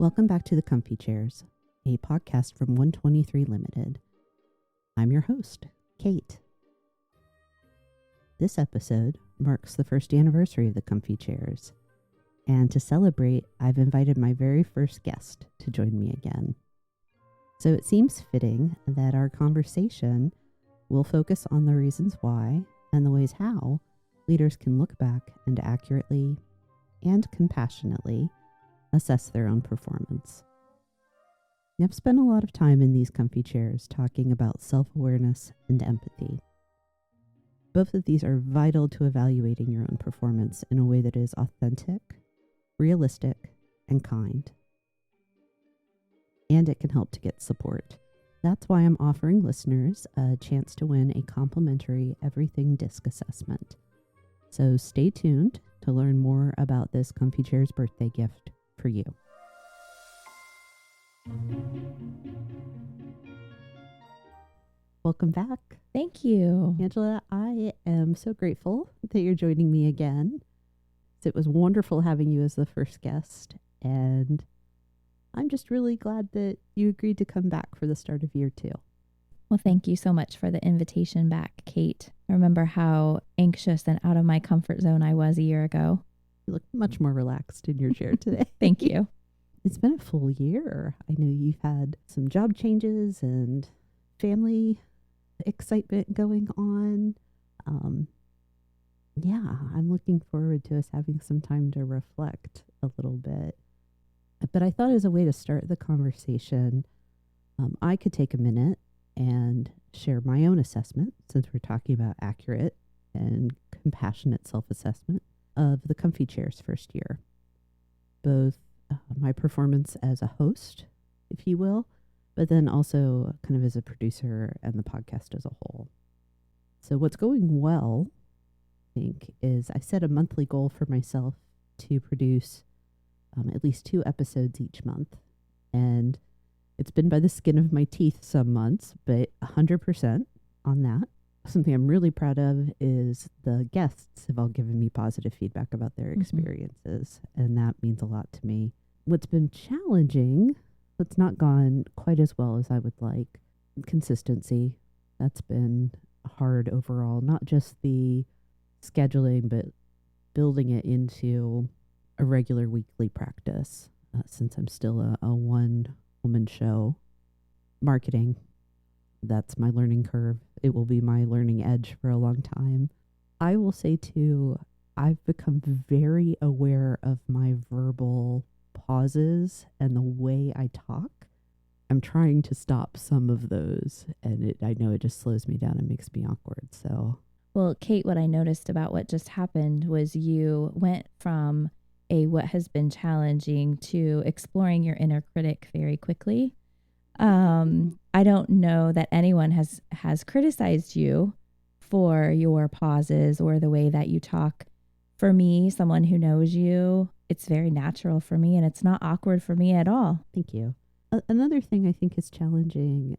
Welcome back to The Comfy Chairs, a podcast from 123 Limited. I'm your host, Kate. This episode marks the first anniversary of The Comfy Chairs, and to celebrate, I've invited my very first guest to join me again. So it seems fitting that our conversation will focus on the reasons why and the ways how leaders can look back and accurately and compassionately assess their own performance. I've spent a lot of time in these comfy chairs talking about self-awareness and empathy. Both of these are vital to evaluating your own performance in a way that is authentic, realistic, and kind. And it can help to get support. That's why I'm offering listeners a chance to win a complimentary Everything Disc assessment. So stay tuned to learn more about this Comfy Chairs birthday gift for you. Welcome back. Thank you. Angela, I am so grateful that you're joining me again. It was wonderful having you as the first guest, and I'm just really glad that you agreed to come back for the start of year 2. Well, thank you so much for the invitation back, Kate. I remember how anxious and out of my comfort zone I was a year ago. You look much more relaxed in your chair today. Thank you. It's been a full year. I know you've had some job changes and family excitement going on. I'm looking forward to us having some time to reflect a little bit. But I thought as a way to start the conversation, I could take a minute and share my own assessment, since we're talking about accurate and compassionate self-assessment of the Comfy Chairs first year. Both my performance as a host, if you will, but then also kind of as a producer and the podcast as a whole. So what's going well, I think, is I set a monthly goal for myself to produce at least 2 episodes each month. And it's been by the skin of my teeth some months, but 100% on that. Something I'm really proud of is the guests have all given me positive feedback about their experiences, and that means a lot to me. What's been challenging, it's not gone quite as well as I would like, consistency. That's been hard overall, not just the scheduling, but building it into a regular weekly practice, since I'm still a one-woman show. Marketing, that's my learning curve. It will be my learning edge for a long time. I will say too, I've become very aware of my verbal pauses and the way I talk. I'm trying to stop some of those, and I know it just slows me down and makes me awkward. So, well, Kate, what I noticed about what just happened was you went from what has been challenging to exploring your inner critic very quickly. I don't know that anyone has criticized you for your pauses or the way that you talk. For me, someone who knows you, it's very natural for me, and it's not awkward for me at all. Thank you. Another thing I think is challenging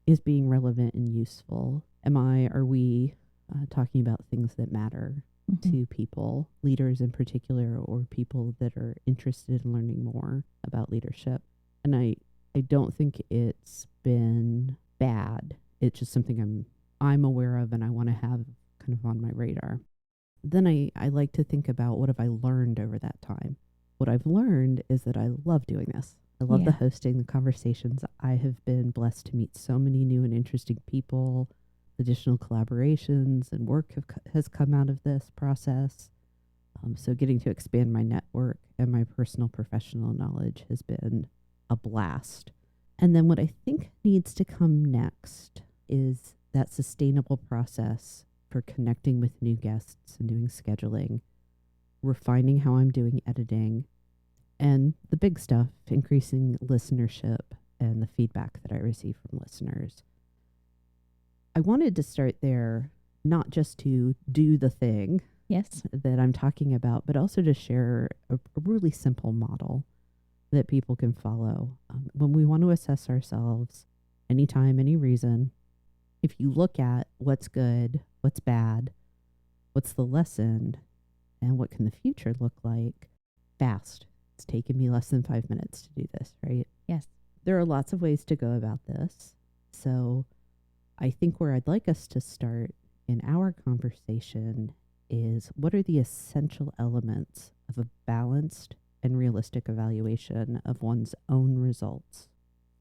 is being relevant and useful. Are we talking about things that matter to people, leaders in particular, or people that are interested in learning more about leadership? And I don't think it's been bad. It's just something I'm aware of and I want to have kind of on my radar. Then I like to think about, what have I learned over that time? What I've learned is that I love doing this. I love the hosting, the conversations. I have been blessed to meet so many new and interesting people. Additional collaborations and work has come out of this process. So getting to expand my network and my personal professional knowledge has been a blast. And then what I think needs to come next is that sustainable process for connecting with new guests and doing scheduling, refining how I'm doing editing, and the big stuff, increasing listenership and the feedback that I receive from listeners. I wanted to start there, not just to do the thing that I'm talking about, but also to share a really simple model that people can follow. When we want to assess ourselves, anytime, any reason, if you look at what's good, what's bad, what's the lesson, and what can the future look like, fast. It's taken me less than 5 minutes to do this, right? Yes. There are lots of ways to go about this. So I think where I'd like us to start in our conversation is, what are the essential elements of a balanced and realistic evaluation of one's own results?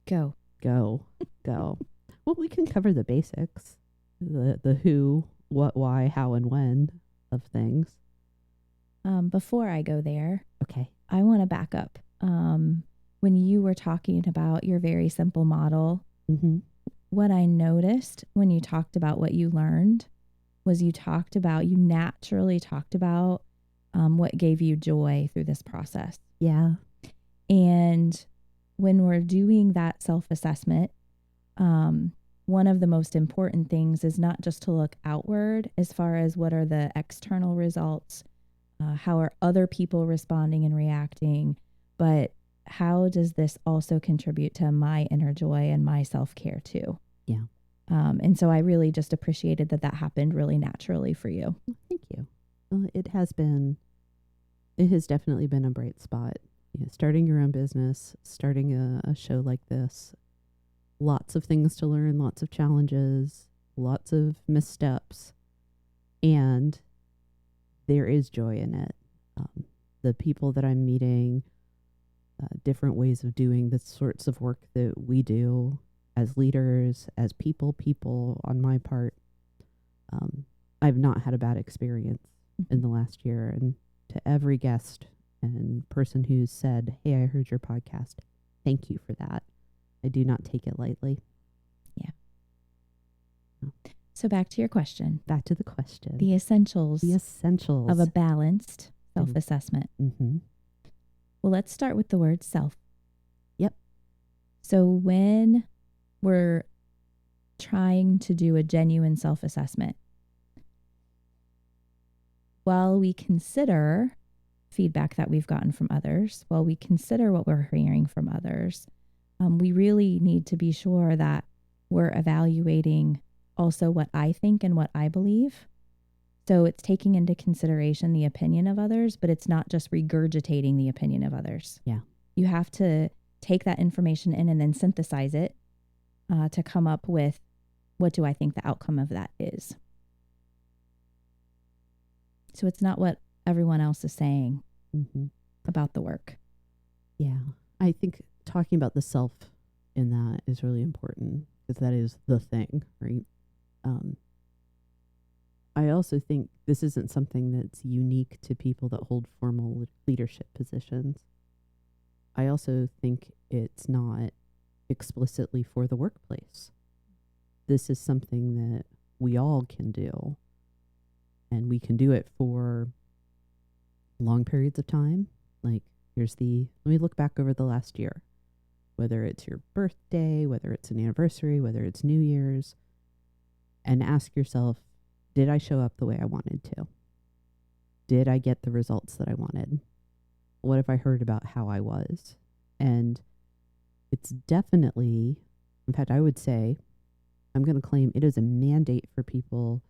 Go. Go. Well, we can cover the basics, the who, what, why, how, and when of things. Before I go there, Okay. I want to back up. When you were talking about your very simple model, Mm-hmm. what I noticed when you talked about what you learned was you naturally talked about what gave you joy through this process. Yeah. And when we're doing that self-assessment, one of the most important things is not just to look outward as far as what are the external results, how are other people responding and reacting, but how does this also contribute to my inner joy and my self-care too? Yeah. And so I really just appreciated that happened really naturally for you. Thank you. Well, it has definitely been a bright spot. Starting your own business, starting a show like this, lots of things to learn, lots of challenges, lots of missteps, and there is joy in it. The people that I'm meeting, different ways of doing the sorts of work that we do as leaders, as people on my part. I've not had a bad experience in the last year. And to every guest and person who's said, "Hey, I heard your podcast," thank you for that. I do not take it lightly. Yeah. So back to your question. Back to the question. The essentials of a balanced self-assessment. Mm-hmm. Well, let's start with the word self. Yep. So when we're trying to do a genuine self-assessment, while we consider feedback that we've gotten from others, while we consider what we're hearing from others, we really need to be sure that we're evaluating also what I think and what I believe. So it's taking into consideration the opinion of others, but it's not just regurgitating the opinion of others. Yeah. You have to take that information in and then synthesize it to come up with, what do I think the outcome of that is? So it's not what everyone else is saying about the work. Yeah. I think talking about the self in that is really important, because that is the thing, right? I also think this isn't something that's unique to people that hold formal leadership positions. I also think it's not explicitly for the workplace. This is something that we all can do, and we can do it for long periods of time. Like, let me look back over the last year, whether it's your birthday, whether it's an anniversary, whether it's New Year's, and ask yourself, did I show up the way I wanted to? Did I get the results that I wanted? What have I heard about how I was? And it's definitely, in fact, I would say, I'm going to claim it is a mandate for people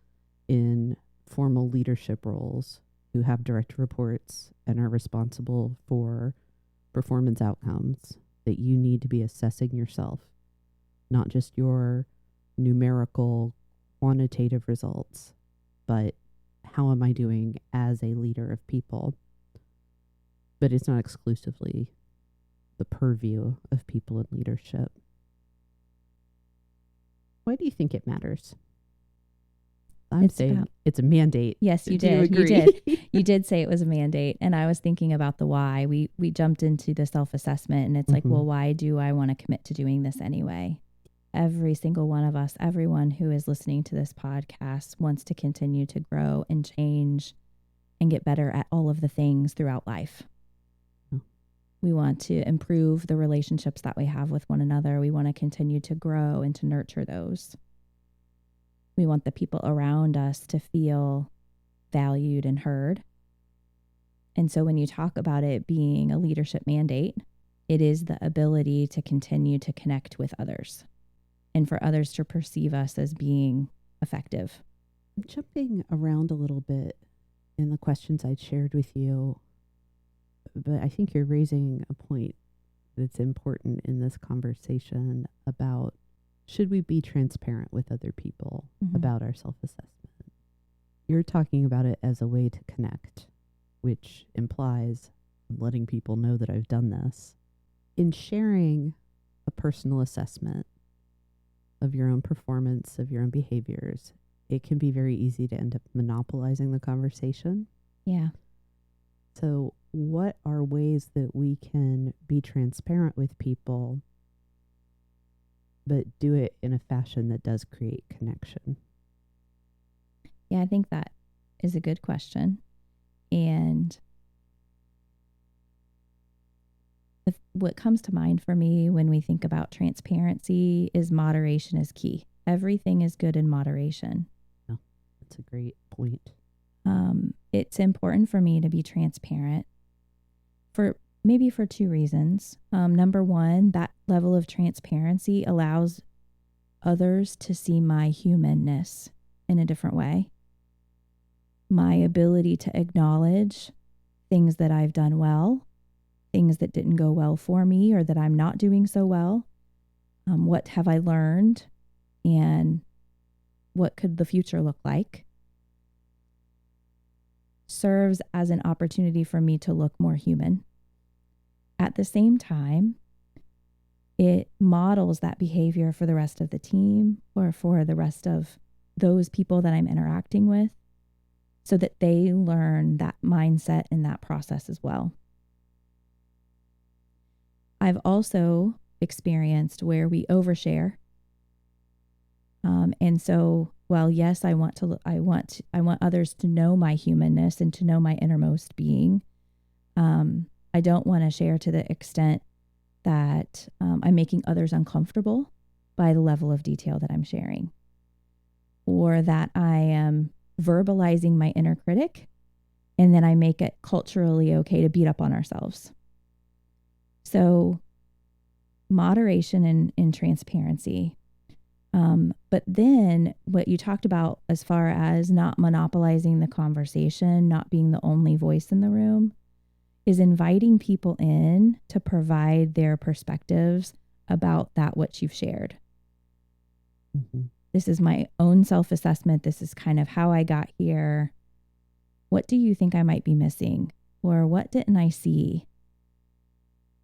in formal leadership roles who have direct reports and are responsible for performance outcomes, that you need to be assessing yourself, not just your numerical quantitative results, but how am I doing as a leader of people? But it's not exclusively the purview of people in leadership. Why do you think it matters? I'm saying it's a mandate. Yes, you did. You did. You did say it was a mandate. And I was thinking about the why. We jumped into the self-assessment, and it's like, well, why do I want to commit to doing this anyway? Every single one of us, everyone who is listening to this podcast, wants to continue to grow and change and get better at all of the things throughout life. We want to improve the relationships that we have with one another. We want to continue to grow and to nurture those. We want the people around us to feel valued and heard. And so when you talk about it being a leadership mandate, it is the ability to continue to connect with others and for others to perceive us as being effective. I'm jumping around a little bit in the questions I shared with you. But I think you're raising a point that's important in this conversation about should we be transparent with other people Mm-hmm. about our self assessment? You're talking about it as a way to connect, which implies I'm letting people know that I've done this. In sharing a personal assessment of your own performance, of your own behaviors, it can be very easy to end up monopolizing the conversation. Yeah. So, what are ways that we can be transparent with people, but do it in a fashion that does create connection? Yeah, I think that is a good question. And what comes to mind for me when we think about transparency is moderation is key. Everything is good in moderation. Yeah, that's a great point. It's important for me to be transparent for maybe for two reasons. Number one, that level of transparency allows others to see my humanness in a different way. My ability to acknowledge things that I've done well, things that didn't go well for me or that I'm not doing so well. What have I learned and what could the future look like? Serves as an opportunity for me to look more human. At the same time, it models that behavior for the rest of the team or for the rest of those people that I'm interacting with so that they learn that mindset and that process as well. I've also experienced where we overshare. And so, well, yes, I want others to know my humanness and to know my innermost being. I don't want to share to the extent that I'm making others uncomfortable by the level of detail that I'm sharing, or that I am verbalizing my inner critic, and then I make it culturally okay to beat up on ourselves. So, moderation and transparency. But then what you talked about as far as not monopolizing the conversation, not being the only voice in the room, is inviting people in to provide their perspectives about that which you've shared. Mm-hmm. This is my own self-assessment. This is kind of how I got here. What do you think I might be missing? Or what didn't I see?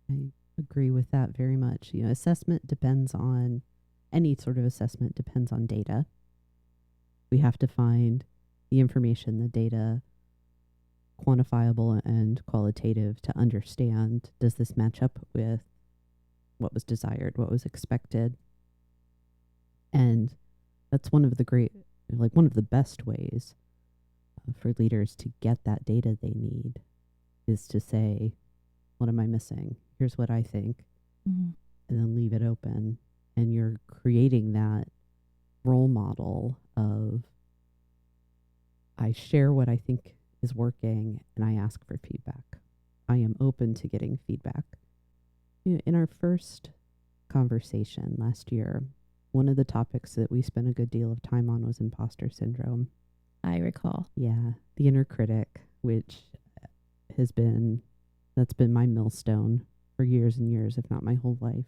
I agree with that very much. You know, assessment depends on any sort of assessment depends on data. We have to find the information, the data, quantifiable and qualitative to understand, does this match up with what was desired, what was expected? And that's one of the best ways for leaders to get that data they need is to say, what am I missing? Here's what I think. Mm-hmm. And then leave it open. And you're creating that role model of I share what I think is working and I ask for feedback. I am open to getting feedback. You know, in our first conversation last year, one of the topics that we spent a good deal of time on was imposter syndrome. I recall. Yeah, the inner critic, which that's been my millstone for years and years, if not my whole life.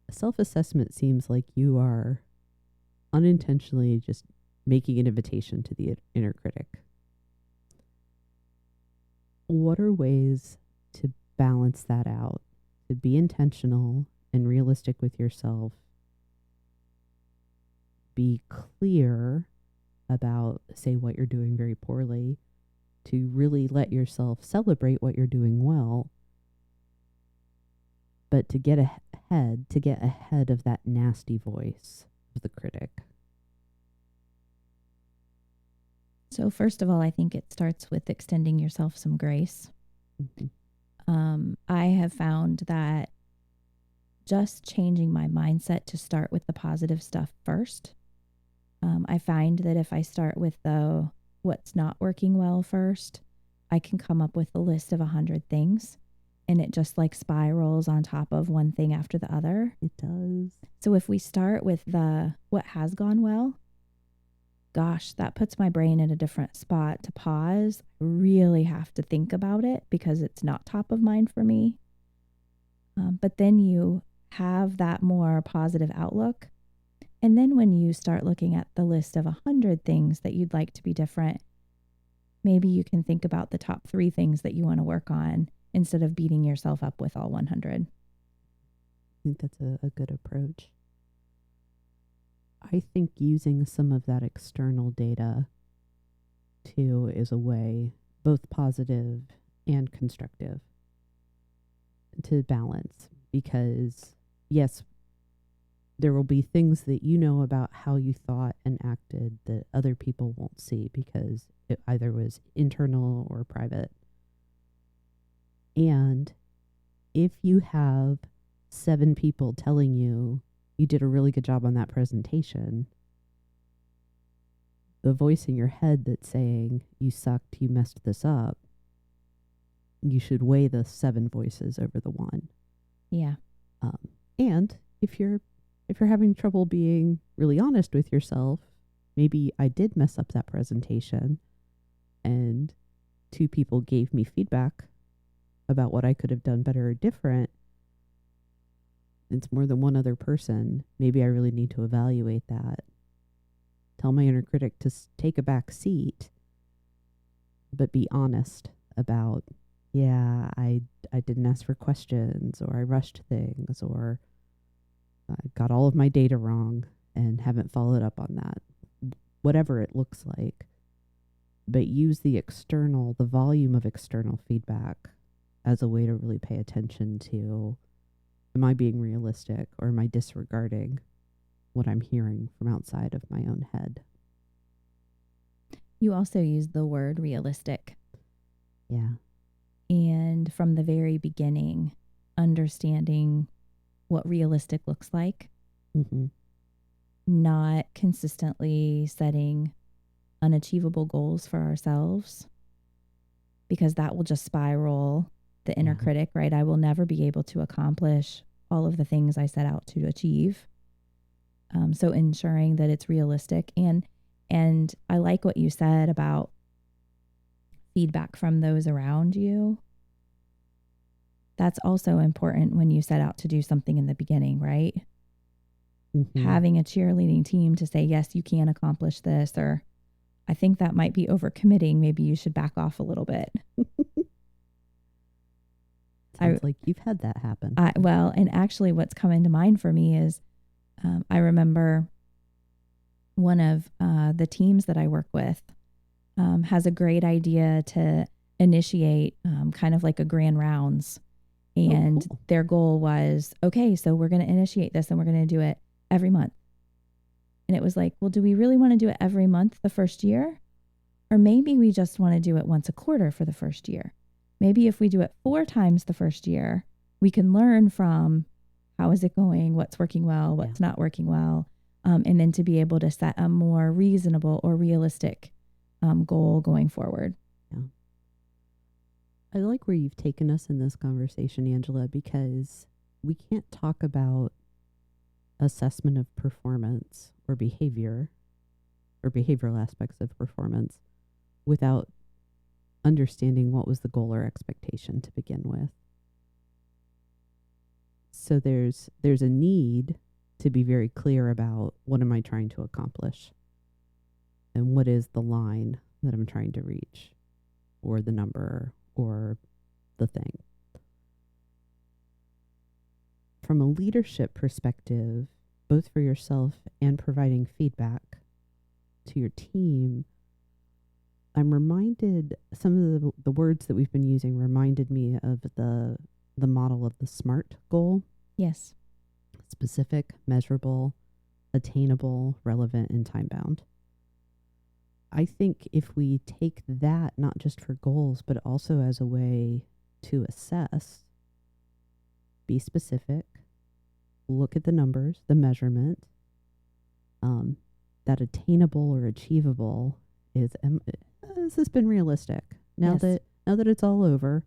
Self-assessment seems like you are unintentionally just making an invitation to the inner critic. What are ways to balance that out, to be intentional and realistic with yourself, be clear about, say, what you're doing very poorly, to really let yourself celebrate what you're doing well, but to get ahead of that nasty voice of the critic? So first of all, I think it starts with extending yourself some grace. Mm-hmm. I have found that just changing my mindset to start with the positive stuff first. I find that if I start with the what's not working well first, I can come up with a list of 100 things, and it just like spirals on top of one thing after the other. It does. So if we start with the what has gone well, gosh, that puts my brain in a different spot to pause. I really have to think about it because it's not top of mind for me. But then you have that more positive outlook. And then when you start looking at the list of 100 things that you'd like to be different, maybe you can think about the top 3 things that you want to work on instead of beating yourself up with all 100. I think that's a good approach. I think using some of that external data too is a way, both positive and constructive, to balance. Because yes, there will be things that you know about how you thought and acted that other people won't see because it either was internal or private. And if you have 7 people telling you did a really good job on that presentation, the voice in your head that's saying you sucked, you messed this up, you should weigh the 7 voices over the one. Yeah. And if you're having trouble being really honest with yourself, maybe I did mess up that presentation and 2 people gave me feedback about what I could have done better or different. It's more than one other person. Maybe I really need to evaluate that. Tell my inner critic to take a back seat, but be honest about, yeah, I didn't ask for questions, or I rushed things, or I got all of my data wrong and haven't followed up on that. Whatever it looks like. But use the volume of external feedback as a way to really pay attention to, am I being realistic or am I disregarding what I'm hearing from outside of my own head? You also use the word realistic. Yeah. And from the very beginning, understanding what realistic looks like, not consistently setting unachievable goals for ourselves, because that will just spiral the inner critic, right? I will never be able to accomplish all of the things I set out to achieve. So ensuring that it's realistic. And I like what you said about feedback from those around you. That's also important when you set out to do something in the beginning, right? Having a cheerleading team to say, yes, you can accomplish this, or I think that might be overcommitting. Maybe you should back off a little bit. Sounds like you've had that happen. Well, and actually what's coming to mind for me is I remember one of the teams that I work with has a great idea to initiate kind of like a grand rounds. And cool. Their goal was, okay, so we're going to initiate this and we're going to do it every month. And it was like, well, do we really want to do it every month the first year? Or maybe we just want to do it once a quarter for the first year. Maybe if we do it 4 times the first year, we can learn from how is it going, what's working well, what's not working well, and then to be able to set a more reasonable or realistic goal going forward. Yeah. I like where you've taken us in this conversation, Angela, because we can't talk about assessment of performance or behavior or behavioral aspects of performance without understanding what was the goal or expectation to begin with. So there's a need to be very clear about, what am I trying to accomplish? And what is the line that I'm trying to reach, or the number, or the thing? From a leadership perspective, both for yourself and providing feedback to your team, I'm reminded, some of the words that we've been using reminded me of the model of the SMART goal. Yes. Specific, measurable, attainable, relevant, and time-bound. I think if we take that not just for goals, but also as a way to assess, be specific, look at the numbers, the measurement, that attainable or achievable is, has this been realistic? Now Yes. that it's all over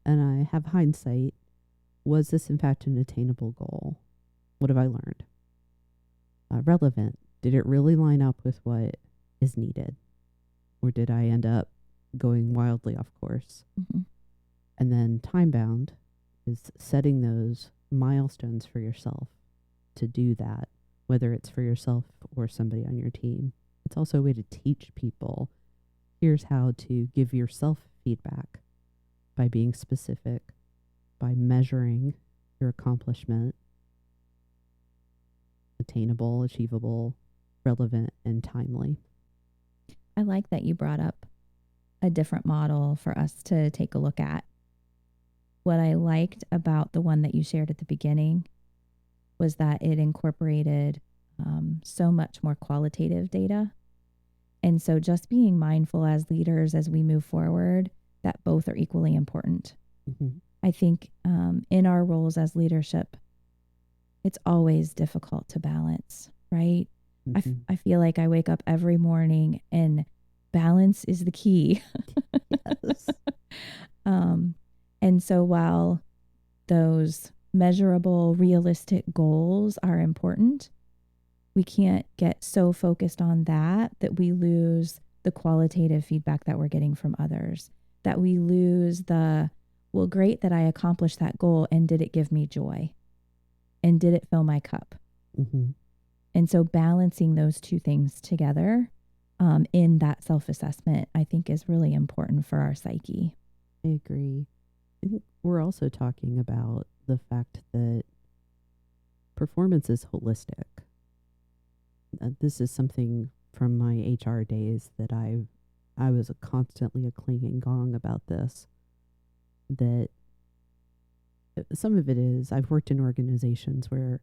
and I have hindsight, was this in fact an attainable goal? What have I learned? Relevant. Did it really line up with what is needed? Or did I end up going wildly off course? Mm-hmm. And then time bound is setting those milestones for yourself to do that, whether it's for yourself or somebody on your team. It's also a way to teach people, here's how to give yourself feedback by being specific, by measuring your accomplishment, attainable, achievable, relevant, and timely. I like that you brought up a different model for us to take a look at. What I liked about the one that you shared at the beginning was that it incorporated so much more qualitative data. And so just being mindful as leaders as we move forward, that both are equally important. Mm-hmm. I think in our roles as leadership, it's always difficult to balance, right? Mm-hmm. I feel like I wake up every morning and balance is the key. Yes. And so while those measurable, realistic goals are important, we can't get so focused on that we lose the qualitative feedback that we're getting from others, that we lose the, well, great that I accomplished that goal, and did it give me joy? And did it fill my cup? Mm-hmm. And so balancing those two things together in that self-assessment, I think, is really important for our psyche. I agree. I think we're also talking about the fact that performance is holistic. This is something from my HR days that I was constantly a clanging gong about this. That some of it is, I've worked in organizations where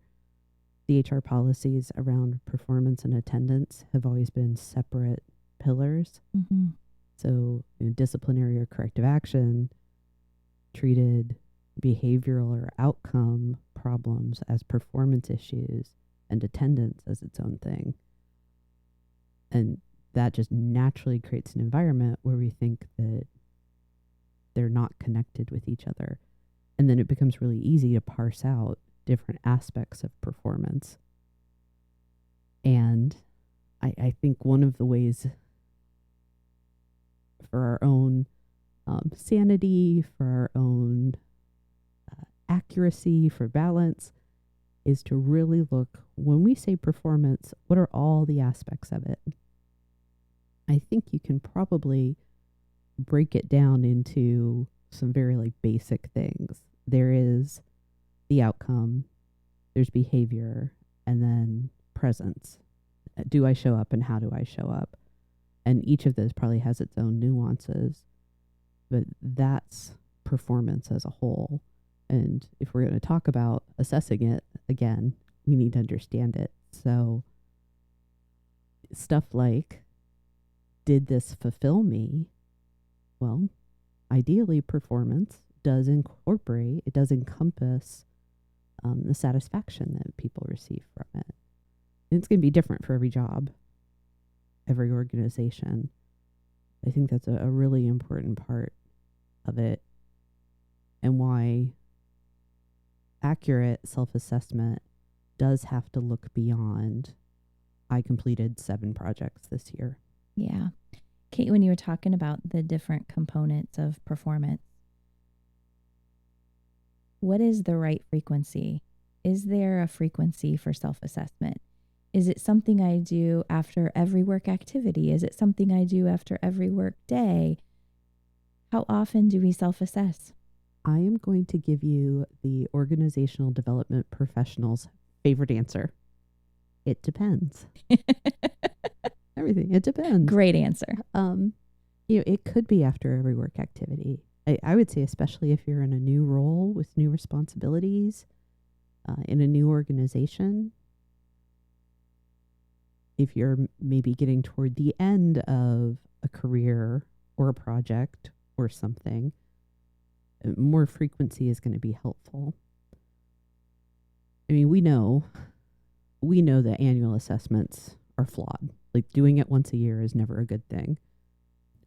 the HR policies around performance and attendance have always been separate pillars. Mm-hmm. So disciplinary or corrective action treated behavioral or outcome problems as performance issues and attendance as its own thing. And that just naturally creates an environment where we think that they're not connected with each other. And then it becomes really easy to parse out different aspects of performance. And I think one of the ways for our own sanity, for our own accuracy, for balance, is to really look, when we say performance, what are all the aspects of it? I think you can probably break it down into some very basic things. There is the outcome, there's behavior, and then presence. Do I show up and how do I show up? And each of those probably has its own nuances, but that's performance as a whole. And if we're going to talk about assessing it, again, we need to understand it. So stuff like, did this fulfill me? Well, ideally performance does incorporate, it does encompass the satisfaction that people receive from it. And it's going to be different for every job, every organization. I think that's a really important part of it, and why accurate self-assessment does have to look beyond, I completed 7 projects this year. Yeah. Kate, when you were talking about the different components of performance, what is the right frequency? Is there a frequency for self-assessment? Is it something I do after every work activity? Is it something I do after every work day? How often do we self-assess? I am going to give you the organizational development professional's favorite answer. It depends. Everything. It depends. Great answer. It could be after every work activity. I would say, especially if you're in a new role with new responsibilities, in a new organization, if you're maybe getting toward the end of a career or a project or something, more frequency is going to be helpful. I mean, we know that annual assessments are flawed. Like, doing it once a year is never a good thing.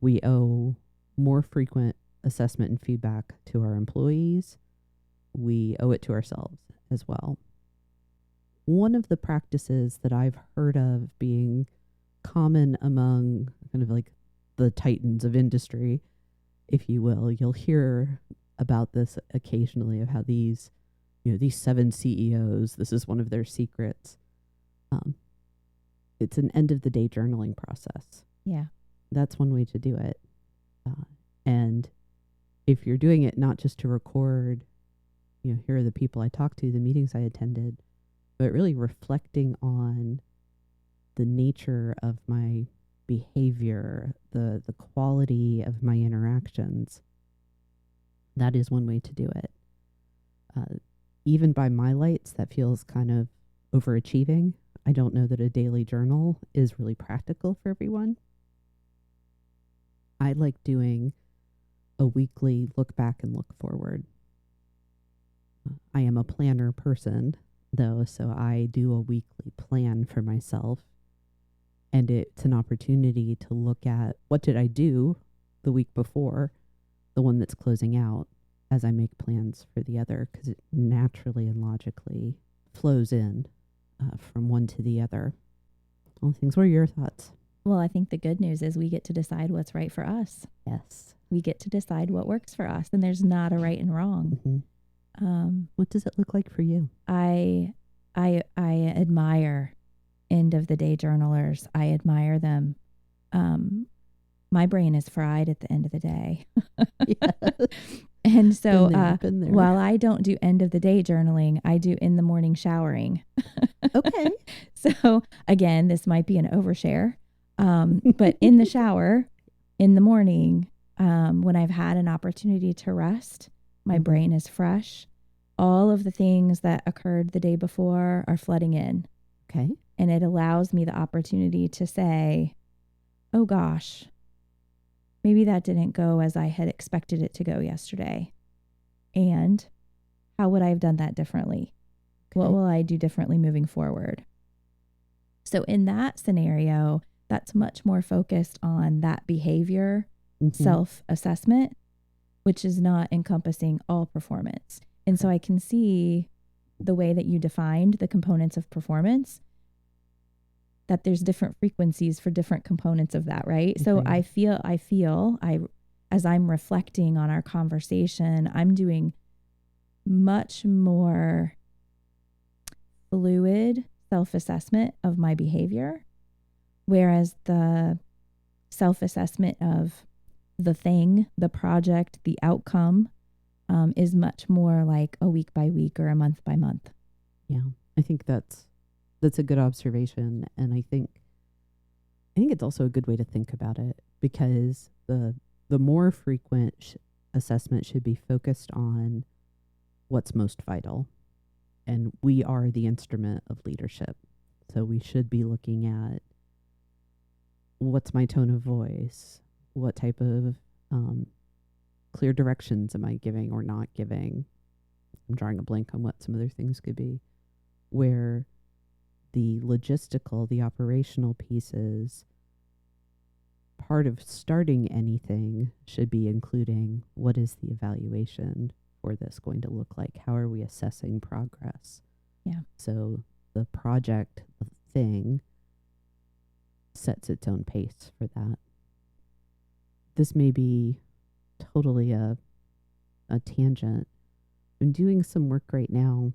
We owe more frequent assessment and feedback to our employees. We owe it to ourselves as well. One of the practices that I've heard of being common among kind of like the titans of industry, if you will. You'll hear about this occasionally of how these, these 7 CEOs, this is one of their secrets. It's an end of the day journaling process. Yeah. That's one way to do it. And if you're doing it not just to record, here are the people I talked to, the meetings I attended, but really reflecting on the nature of my behavior, the quality of my interactions, that is one way to do it. Even by my lights, that feels kind of overachieving. I don't know that a daily journal is really practical for everyone. I like doing a weekly look back and look forward. I am a planner person, though, so I do a weekly plan for myself. And it's an opportunity to look at what did I do the week before, the one that's closing out, as I make plans for the other, because it naturally and logically flows in from one to the other. All things. What are your thoughts? Well, I think the good news is we get to decide what's right for us. Yes. We get to decide what works for us, and there's not a right and wrong. Mm-hmm. What does it look like for you? I admire end of the day journalers. I admire them. My brain is fried at the end of the day. And so Been there. while I don't do end of the day journaling, I do in the morning showering. Okay. So again, this might be an overshare. But in the shower, in the morning, when I've had an opportunity to rest, my brain is fresh. All of the things that occurred the day before are flooding in. Okay. And it allows me the opportunity to say, oh gosh, maybe that didn't go as I had expected it to go yesterday. And how would I have done that differently? Okay. What will I do differently moving forward? So in that scenario, that's much more focused on that behavior, self-assessment, which is not encompassing all performance. And so I can see the way that you defined the components of performance, that there's different frequencies for different components of that, right? Okay. So I feel as I'm reflecting on our conversation, I'm doing much more fluid self-assessment of my behavior, whereas the self-assessment of the thing, the project, the outcome is much more like a week by week or a month by month. Yeah, I think that's a good observation, and I think it's also a good way to think about it, because the more frequent assessment should be focused on what's most vital, and we are the instrument of leadership, so we should be looking at what's my tone of voice, what type of clear directions am I giving or not giving. I'm drawing a blank on what some other things could be, where the logistical, the operational pieces, part of starting anything should be including what is the evaluation for this going to look like? How are we assessing progress? Yeah. So the project, the thing, sets its own pace for that. This may be totally a tangent. I'm doing some work right now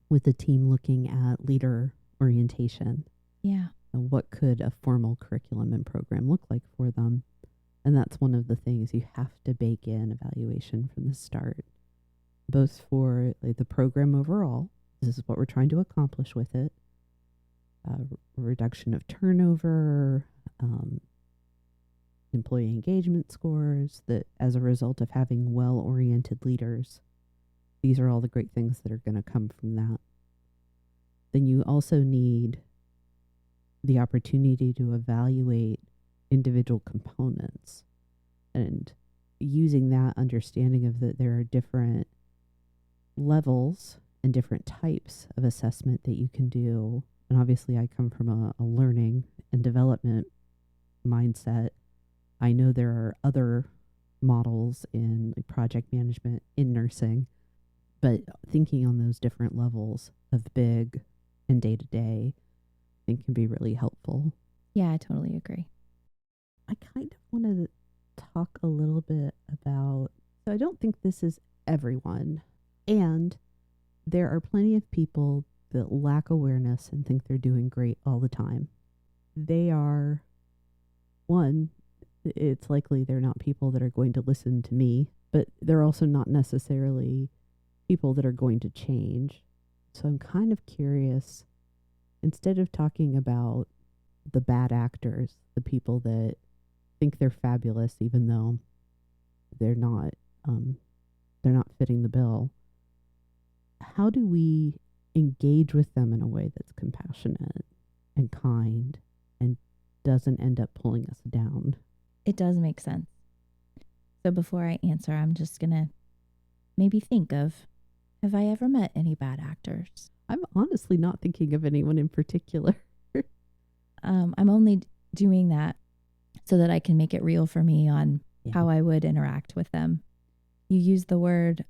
with a team looking at leader orientation. Yeah. And what could a formal curriculum and program look like for them? And that's one of the things you have to bake in evaluation from the start, both for the program overall. This is what we're trying to accomplish with it. Reduction of turnover, employee engagement scores, that as a result of having well-oriented leaders, these are all the great things that are going to come from that. Then you also need the opportunity to evaluate individual components, and using that understanding of that there are different levels and different types of assessment that you can do. And obviously I come from a learning and development mindset. I know there are other models in project management, in nursing, but thinking on those different levels of big and day-to-day, I think can be really helpful. Yeah, I totally agree. I kind of want to talk a little bit about, so I don't think this is everyone. And there are plenty of people that lack awareness and think they're doing great all the time. They are, one, it's likely they're not people that are going to listen to me, but they're also not necessarily people that are going to change. So I'm kind of curious, instead of talking about the bad actors, the people that think they're fabulous even though they're not um, they're not fitting the bill, how do we engage with them in a way that's compassionate and kind and doesn't end up pulling us down? It does make sense. So before I answer, I'm just going to maybe think of, have I ever met any bad actors? I'm honestly not thinking of anyone in particular. I'm only doing that so that I can make it real for me on how I would interact with them. You use the word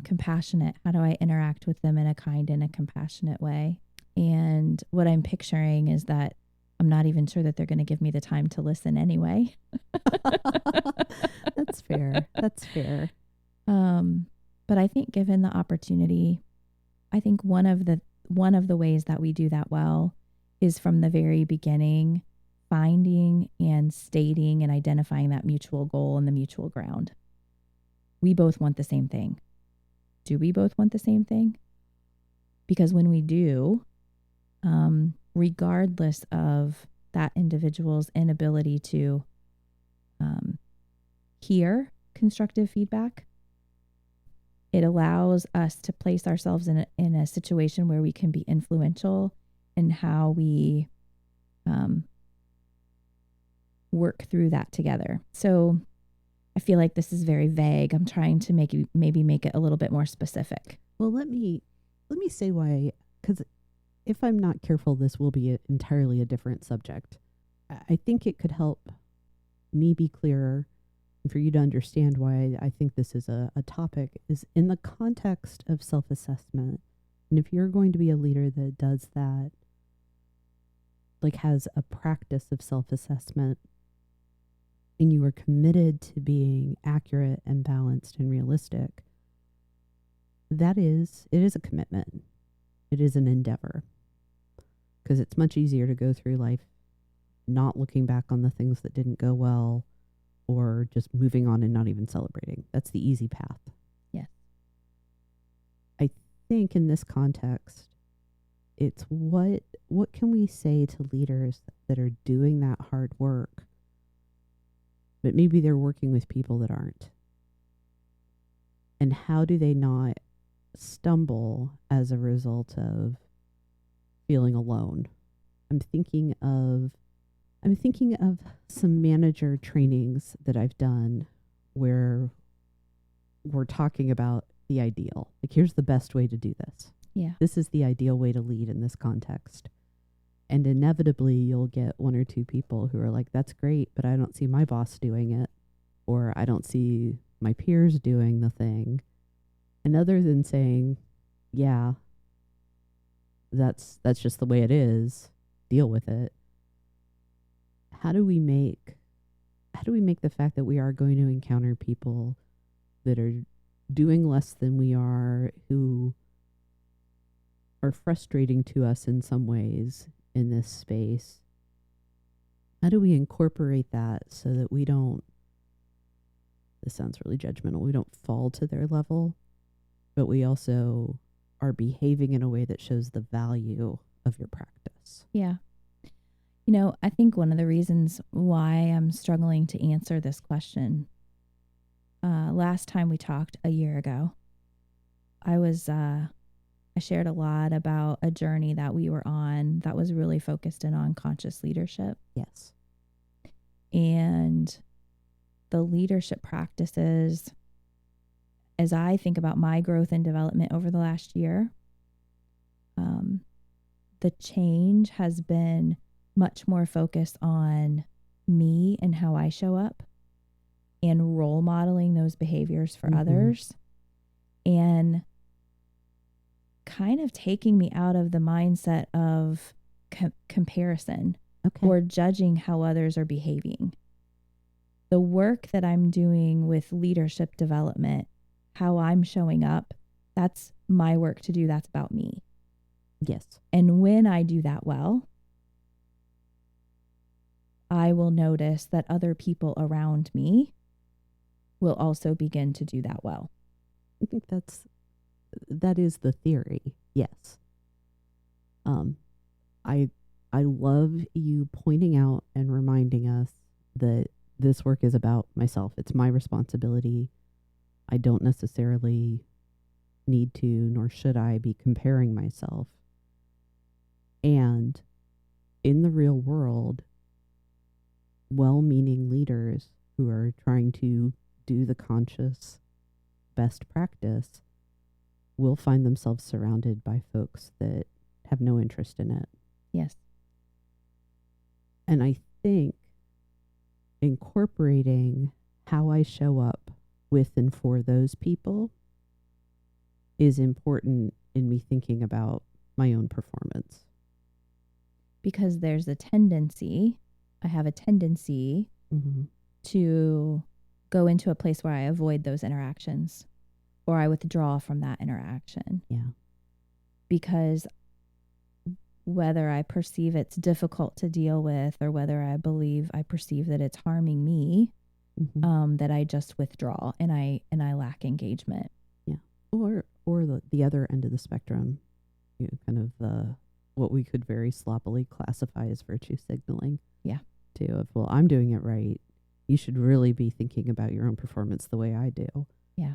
compassionate. How do I interact with them in a kind and a compassionate way? And what I'm picturing is that I'm not even sure that they're going to give me the time to listen anyway. That's fair. That's fair. But I think given the opportunity, I think one of the ways that we do that well is from the very beginning, finding and stating and identifying that mutual goal and the mutual ground. We both want the same thing. Do we both want the same thing? Because when we do, regardless of that individual's inability to hear constructive feedback, it allows us to place ourselves in a situation where we can be influential in how we work through that together. So I feel like this is very vague. I'm trying to maybe make it a little bit more specific. Well, let me say why, because if I'm not careful, this will be entirely a different subject. I think it could help me be clearer and for you to understand why I think this is a topic, is in the context of self-assessment. And if you're going to be a leader that does that, like has a practice of self-assessment, and you are committed to being accurate and balanced and realistic, it is a commitment. It is an endeavor. Because it's much easier to go through life not looking back on the things that didn't go well or just moving on and not even celebrating. That's the easy path. Yes. I think in this context, it's what can we say to leaders that are doing that hard work, but maybe they're working with people that aren't? And how do they not stumble as a result of feeling alone? I'm thinking of some manager trainings that I've done where we're talking about the ideal. Like, here's the best way to do this. Yeah. This is the ideal way to lead in this context. And inevitably, you'll get one or two people who are like, that's great, but I don't see my boss doing it, or I don't see my peers doing the thing. And other than saying, yeah, that's just the way it is, deal with it. How do we make the fact that we are going to encounter people that are doing less than we are, who are frustrating to us in some ways in this space, how do we incorporate that so that we don't, this sounds really judgmental, we don't fall to their level, but we also are behaving in a way that shows the value of your practice? Yeah. You know, I think one of the reasons why I'm struggling to answer this question, last time we talked a year ago, I shared a lot about a journey that we were on that was really focused in on conscious leadership. Yes. And the leadership practices, as I think about my growth and development over the last year, the change has been much more focused on me and how I show up and role modeling those behaviors for others, and kind of taking me out of the mindset of comparison. Okay. or judging how others are behaving. The work that I'm doing with leadership development, how I'm showing up, that's my work to do. That's about me. Yes. And when I do that well, I will notice that other people around me will also begin to do that well. I think that is the theory. Yes. I love you pointing out and reminding us that this work is about myself. It's my responsibility. I don't necessarily need to, nor should I be comparing myself. And in the real world, well-meaning leaders who are trying to do the conscious best practice will find themselves surrounded by folks that have no interest in it. Yes. And I think incorporating how I show up with and for those people is important in me thinking about my own performance. Because there's a tendency, I have a tendency to go into a place where I avoid those interactions or I withdraw from that interaction. Yeah. Because whether I perceive it's difficult to deal with or whether I perceive that it's harming me, that I just withdraw and I lack engagement. Yeah. Or the other end of the spectrum, kind of what we could very sloppily classify as virtue signaling. Yeah. Too, of, well, I'm doing it right. You should really be thinking about your own performance the way I do. Yeah.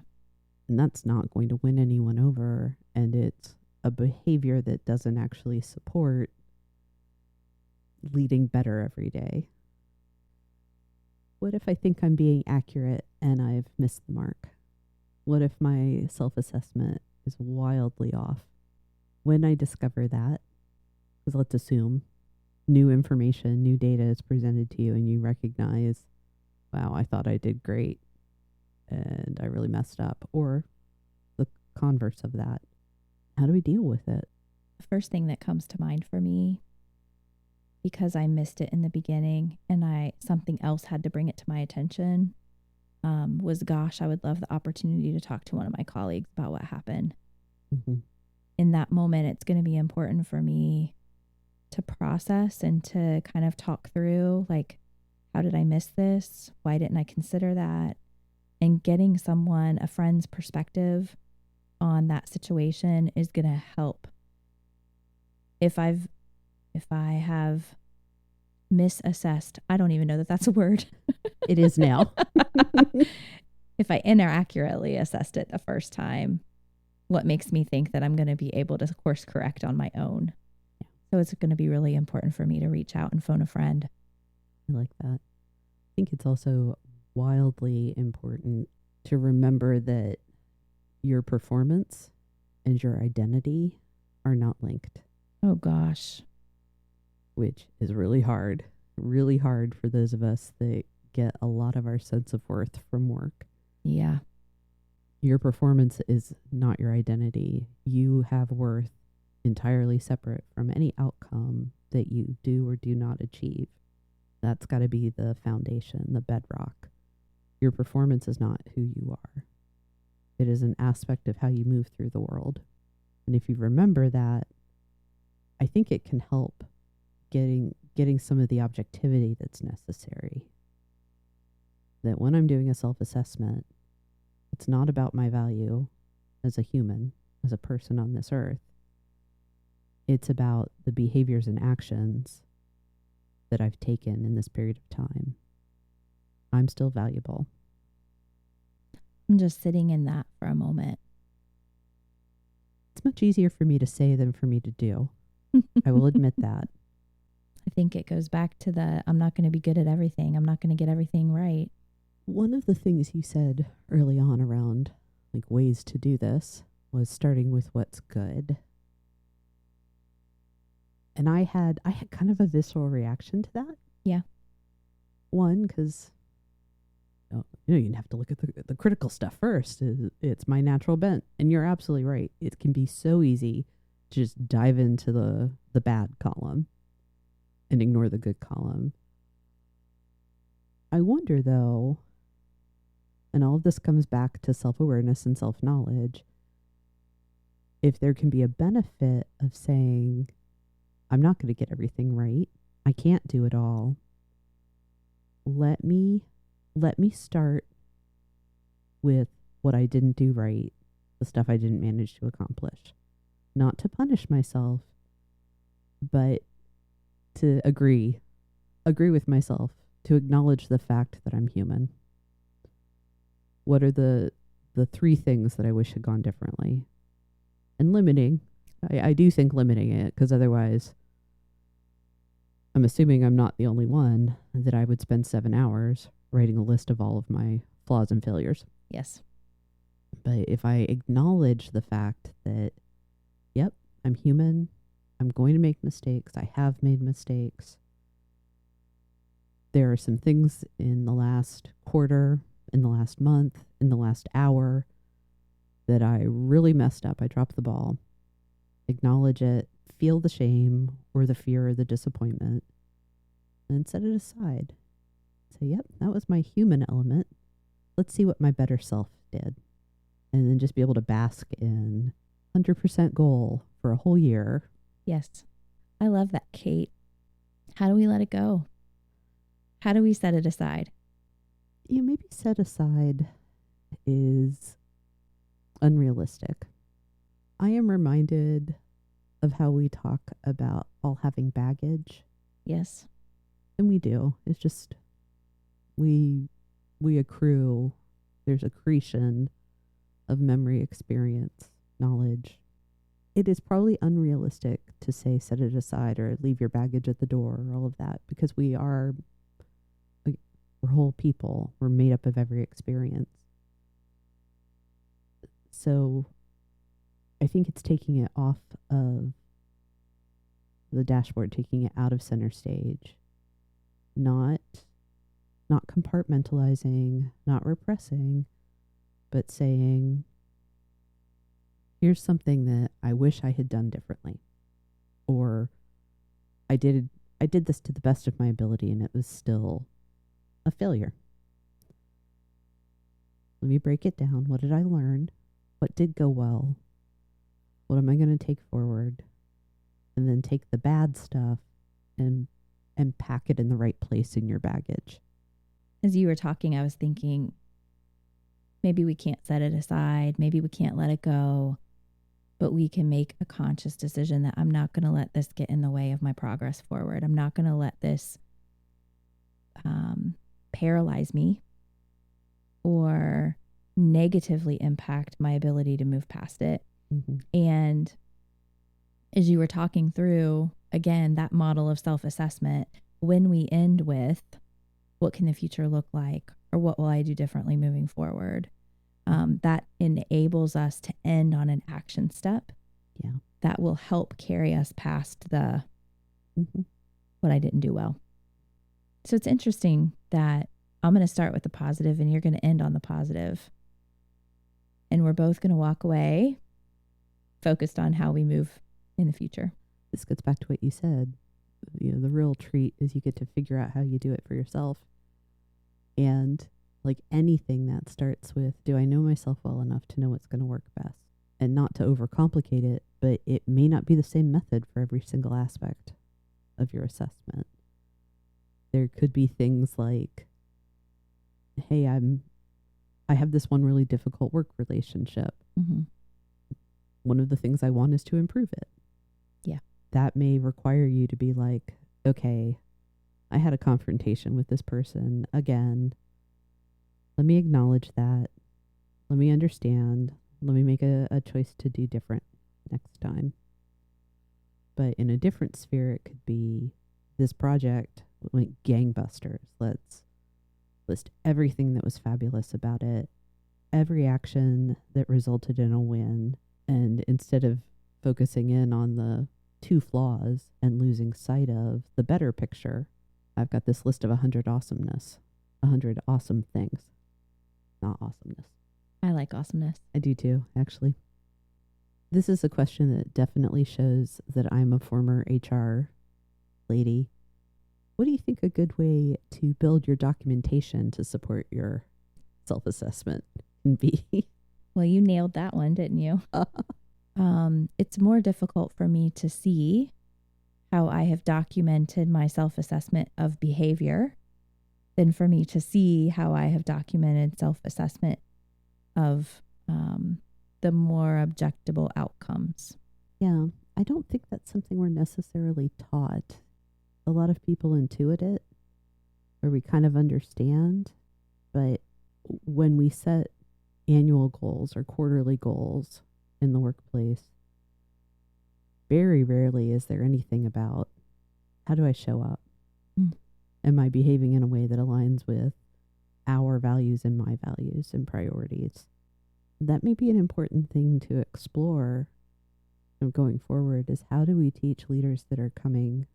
And that's not going to win anyone over. And it's a behavior that doesn't actually support leading better every day. What if I think I'm being accurate and I've missed the mark? What if my self-assessment is wildly off? When I discover that, because let's assume new information, new data is presented to you and you recognize, wow, I thought I did great and I really messed up, or the converse of that. How do we deal with it? The first thing that comes to mind for me, because I missed it in the beginning and something else had to bring it to my attention, was, gosh, I would love the opportunity to talk to one of my colleagues about what happened. In that moment, it's going to be important for me to process and to kind of talk through, like, how did I miss this? Why didn't I consider that? And getting someone, a friend's perspective on that situation is going to help. If I have misassessed, I don't even know that that's a word. It is now. If I inaccurately assessed it the first time, what makes me think that I'm going to be able to course correct on my own? So it's going to be really important for me to reach out and phone a friend. I like that. I think it's also wildly important to remember that your performance and your identity are not linked. Oh, gosh. Which is really hard for those of us that get a lot of our sense of worth from work. Yeah. Your performance is not your identity. You have worth entirely separate from any outcome that you do or do not achieve. That's got to be the foundation, the bedrock. Your performance is not who you are. It is an aspect of how you move through the world. And if you remember that, I think it can help getting some of the objectivity that's necessary. That when I'm doing a self-assessment, it's not about my value as a human, as a person on this earth. It's about the behaviors and actions that I've taken in this period of time. I'm still valuable. I'm just sitting in that for a moment. It's much easier for me to say than for me to do. I will admit that. I think it goes back to I'm not going to be good at everything. I'm not going to get everything right. One of the things you said early on around like ways to do this was starting with what's good. And I had kind of a visceral reaction to that. Yeah. One, because you have to look at the critical stuff first. It's my natural bent. And you're absolutely right. It can be so easy to just dive into the bad column. and ignore the good column. I wonder though, and all of this comes back to self-awareness and self-knowledge, if there can be a benefit of saying, I'm not going to get everything right. I can't do it all. Let me start with what I didn't do right, the stuff I didn't manage to accomplish. Not to punish myself, but to agree with myself, to acknowledge the fact that I'm human. What are the 3 things that I wish had gone differently? And limiting. I do think limiting it, because otherwise I'm assuming I'm not the only one, that I would spend 7 hours writing a list of all of my flaws and failures. Yes. But if I acknowledge the fact that, yep, I'm human, I'm going to make mistakes, I have made mistakes. There are some things in the last quarter, in the last month, in the last hour that I really messed up. I dropped the ball. Acknowledge it, feel the shame or the fear or the disappointment, and set it aside. Say, yep, that was my human element. Let's see what my better self did. And then just be able to bask in 100% goal for a whole year. Yes. I love that, Kate. How do we let it go? How do we set it aside? Maybe set aside is unrealistic. I am reminded of how we talk about all having baggage. Yes. And we do. It's just we accrue. There's accretion of memory, experience, knowledge. It is probably unrealistic to say set it aside or leave your baggage at the door or all of that, because we're whole people. We're made up of every experience. So I think it's taking it off of the dashboard, taking it out of center stage, not compartmentalizing, not repressing, but saying, here's something that I wish I had done differently, or I did this to the best of my ability and it was still a failure. Let me break it down. What did I learn? What did go well? What am I going to take forward? And then take the bad stuff and pack it in the right place in your baggage. As you were talking, I was thinking, maybe we can't set it aside. Maybe we can't let it go. But we can make a conscious decision that I'm not going to let this get in the way of my progress forward. I'm not going to let this paralyze me or negatively impact my ability to move past it. Mm-hmm. And as you were talking through, again, that model of self-assessment, when we end with, what can the future look like? Or what will I do differently moving forward? That enables us to end on an action step. Yeah. That will help carry us past the what I didn't do well. So it's interesting that I'm going to start with the positive and you're going to end on the positive. And we're both going to walk away focused on how we move in the future. This gets back to what you said. The real treat is you get to figure out how you do it for yourself. And like anything, that starts with, do I know myself well enough to know what's going to work best? And not to overcomplicate it, but it may not be the same method for every single aspect of your assessment. There could be things like, hey, I have this one really difficult work relationship. Mm-hmm. One of the things I want is to improve it. Yeah. That may require you to be like, okay, I had a confrontation with this person again. Let me acknowledge that. Let me understand. Let me make a choice to do different next time. But in a different sphere, it could be, this project went gangbusters. Let's list everything that was fabulous about it, every action that resulted in a win. And instead of focusing in on the 2 flaws and losing sight of the better picture, I've got this list of 100 awesomeness, 100 awesome things. Not awesomeness. I like awesomeness. I do too, actually. This is a question that definitely shows that I'm a former HR lady. what do you think a good way to build your documentation to support your self-assessment can be? Well, you nailed that one, didn't you? It's more difficult for me to see how I have documented my self-assessment of behavior than for me to see how I have documented self-assessment of the more objectable outcomes. Yeah, I don't think that's something we're necessarily taught. A lot of people intuit it, or we kind of understand, but when we set annual goals or quarterly goals in the workplace, very rarely is there anything about how do I show up? Mm. Am I behaving in a way that aligns with our values and my values and priorities? That may be an important thing to explore going forward, is how do we teach leaders that are coming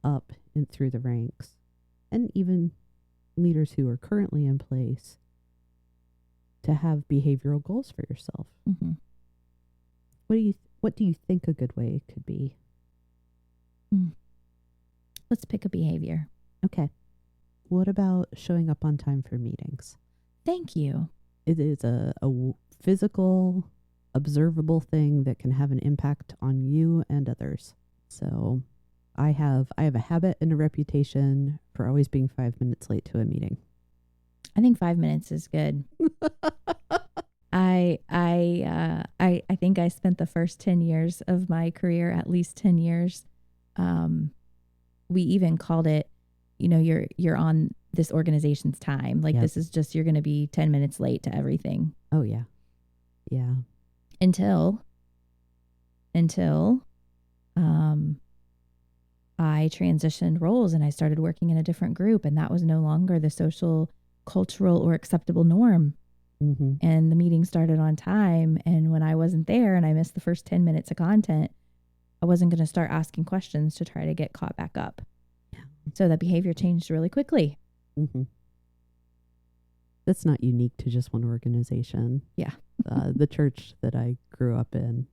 up and through the ranks, and even leaders who are currently in place, to have behavioral goals for yourself. Mm-hmm. What do you think a good way could be? Let's pick a behavior. Okay. What about showing up on time for meetings? Thank you. It is a physical, observable thing that can have an impact on you and others. So I have a habit and a reputation for always being 5 minutes late to a meeting. I think 5 minutes is good. I think I spent the first 10 years of my career, at least 10 years. We even called it, you're on this organization's time. Like, Yep. This is just, you're going to be 10 minutes late to everything. Oh yeah. Yeah. Until I transitioned roles and I started working in a different group, and that was no longer the social, cultural, or acceptable norm. Mm-hmm. And the meeting started on time. And when I wasn't there and I missed the first 10 minutes of content, I wasn't going to start asking questions to try to get caught back up. Yeah. So that behavior changed really quickly. Mm-hmm. That's not unique to just one organization. Yeah. The church that I grew up in,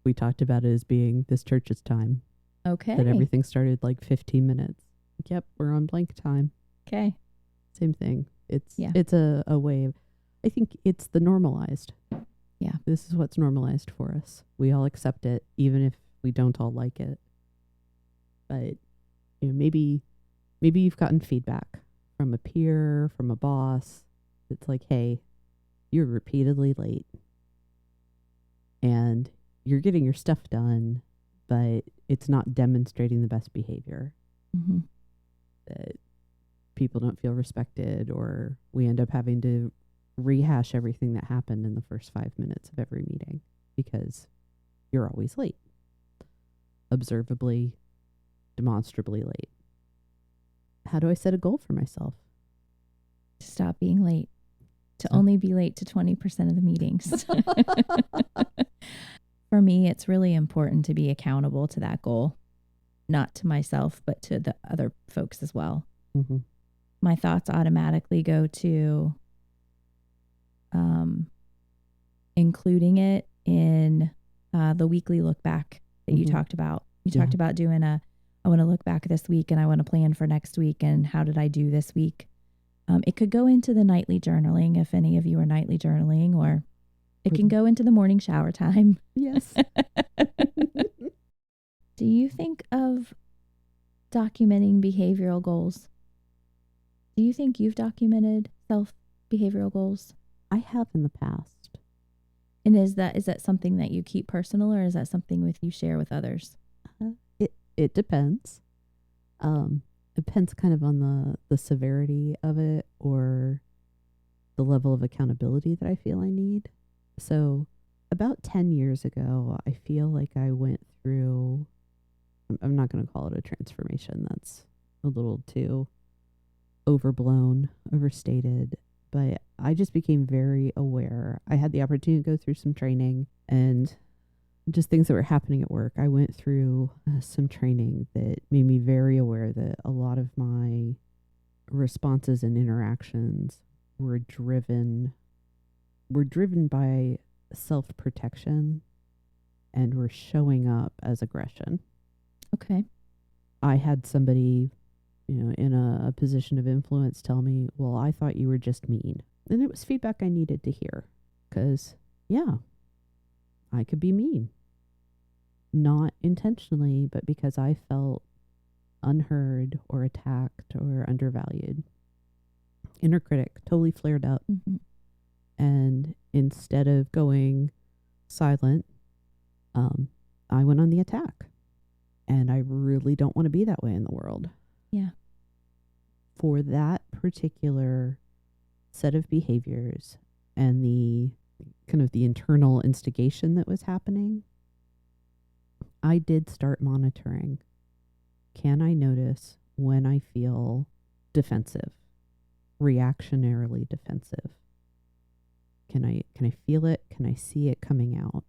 we talked about it as being this church's time. Okay. That everything started like 15 minutes. Yep, we're on blank time. Okay. Same thing. It's Yeah. a way of, I think it's the normalized. Yeah. This is what's normalized for us. We all accept it, even if we don't all like it. But maybe you've gotten feedback from a peer, from a boss. It's like, hey, you're repeatedly late. And you're getting your stuff done, but it's not demonstrating the best behavior. Mm-hmm. That people don't feel respected, or we end up having to rehash everything that happened in the first 5 minutes of every meeting because you're always late. Observably, demonstrably late. How do I set a goal for myself? To stop being late. To only be late to 20% of the meetings. For me, it's really important to be accountable to that goal. Not to myself, but to the other folks as well. Mm-hmm. My thoughts automatically go to including it in the weekly look back that you talked about. You talked about doing I want to look back this week and I want to plan for next week and how did I do this week. It could go into the nightly journaling if any of you are nightly journaling, or it can go into the morning shower time. Yes. Do you think of documenting behavioral goals? Do you think you've documented self-behavioral goals? I have in the past. And is that something that you keep personal, or is that something you share with others? It depends. Depends kind of on the severity of it or the level of accountability that I feel I need. So about 10 years ago, I feel like I went through, I'm not going to call it a transformation. That's a little too overblown, overstated. But I just became very aware. I had the opportunity to go through some training and just things that were happening at work. I went through some training that made me very aware that a lot of my responses and interactions were driven by self-protection and were showing up as aggression. Okay. I had somebody in a position of influence tell me, well, I thought you were just mean. And it was feedback I needed to hear because, yeah, I could be mean. Not intentionally, but because I felt unheard or attacked or undervalued. Inner critic totally flared up. Mm-hmm. And instead of going silent, I went on the attack. And I really don't want to be that way in the world. Yeah. For that particular set of behaviors and the kind of the internal instigation that was happening, I did start monitoring. Can I notice when I feel defensive, reactionarily defensive? Can I feel it? Can I see it coming out?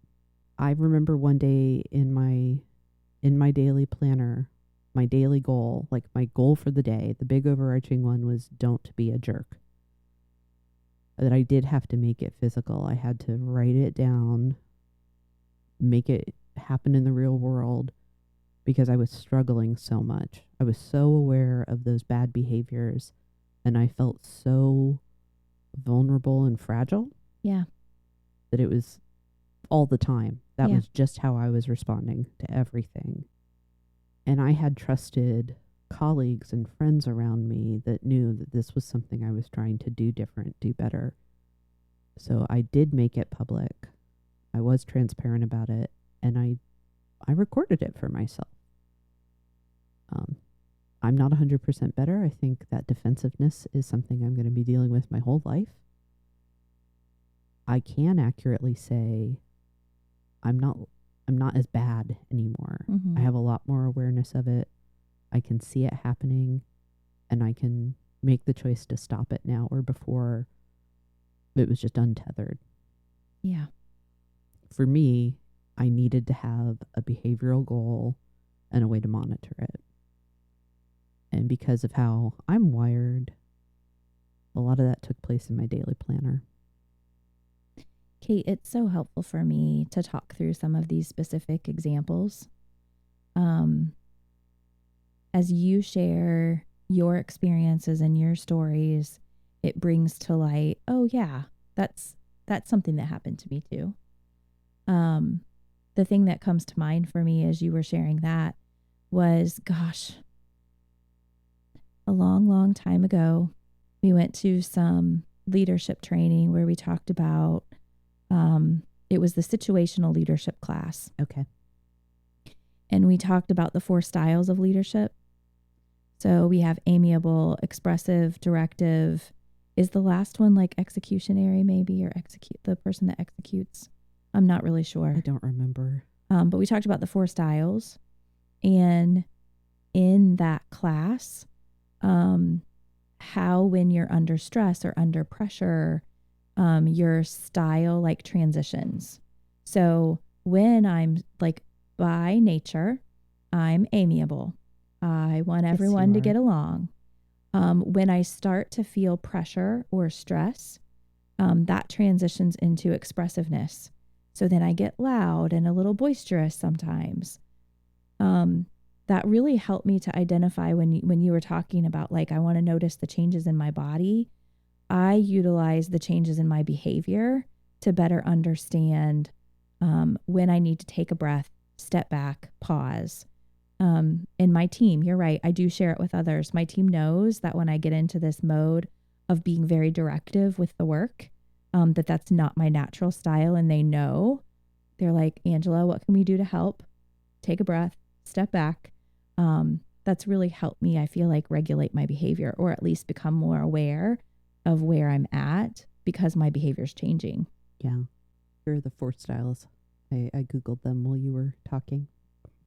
I remember one day in my daily planner, my daily goal, like my goal for the day, the big overarching one was don't be a jerk. That I did have to make it physical. I had to write it down, make it happen in the real world because I was struggling so much. I was so aware of those bad behaviors and I felt so vulnerable and fragile. Yeah. That it was all the time. That Yeah. was just how I was responding to everything. And I had trusted colleagues and friends around me that knew that this was something I was trying to do different, do better. So I did make it public. I was transparent about it, and I recorded it for myself. I'm not 100% better. I think that defensiveness is something I'm going to be dealing with my whole life. I can accurately say I'm not as bad anymore. Mm-hmm. I have a lot more awareness of it. I can see it happening and I can make the choice to stop it now or before it was just untethered. Yeah. For me, I needed to have a behavioral goal and a way to monitor it. And because of how I'm wired, a lot of that took place in my daily planner. Kate, it's so helpful for me to talk through some of these specific examples. As you share your experiences and your stories, it brings to light, oh yeah, that's something that happened to me too. The thing that comes to mind for me as you were sharing that was, gosh, a long, long time ago, we went to some leadership training where we talked about, it was the situational leadership class. Okay. And we talked about the 4 styles of leadership. So we have amiable, expressive, directive. Is the last one like executionary maybe, or the person that executes? I'm not really sure. I don't remember. But we talked about the 4 styles. And in that class, how when you're under stress or under pressure, your style like transitions. So when I'm like by nature, I'm amiable. I want everyone to get along. When I start to feel pressure or stress, that transitions into expressiveness. So then I get loud and a little boisterous sometimes. That really helped me to identify when you were talking about, like, I want to notice the changes in my body. I utilize the changes in my behavior to better understand when I need to take a breath, step back, pause. In my team, you're right, I do share it with others. My team knows that when I get into this mode of being very directive with the work, that's not my natural style. And they know, they're like, Angela, what can we do to help? Take a breath, step back. That's really helped me, I feel like, regulate my behavior, or at least become more aware of where I'm at because my behavior is changing. Yeah. Here are the 4 styles. I Googled them while you were talking.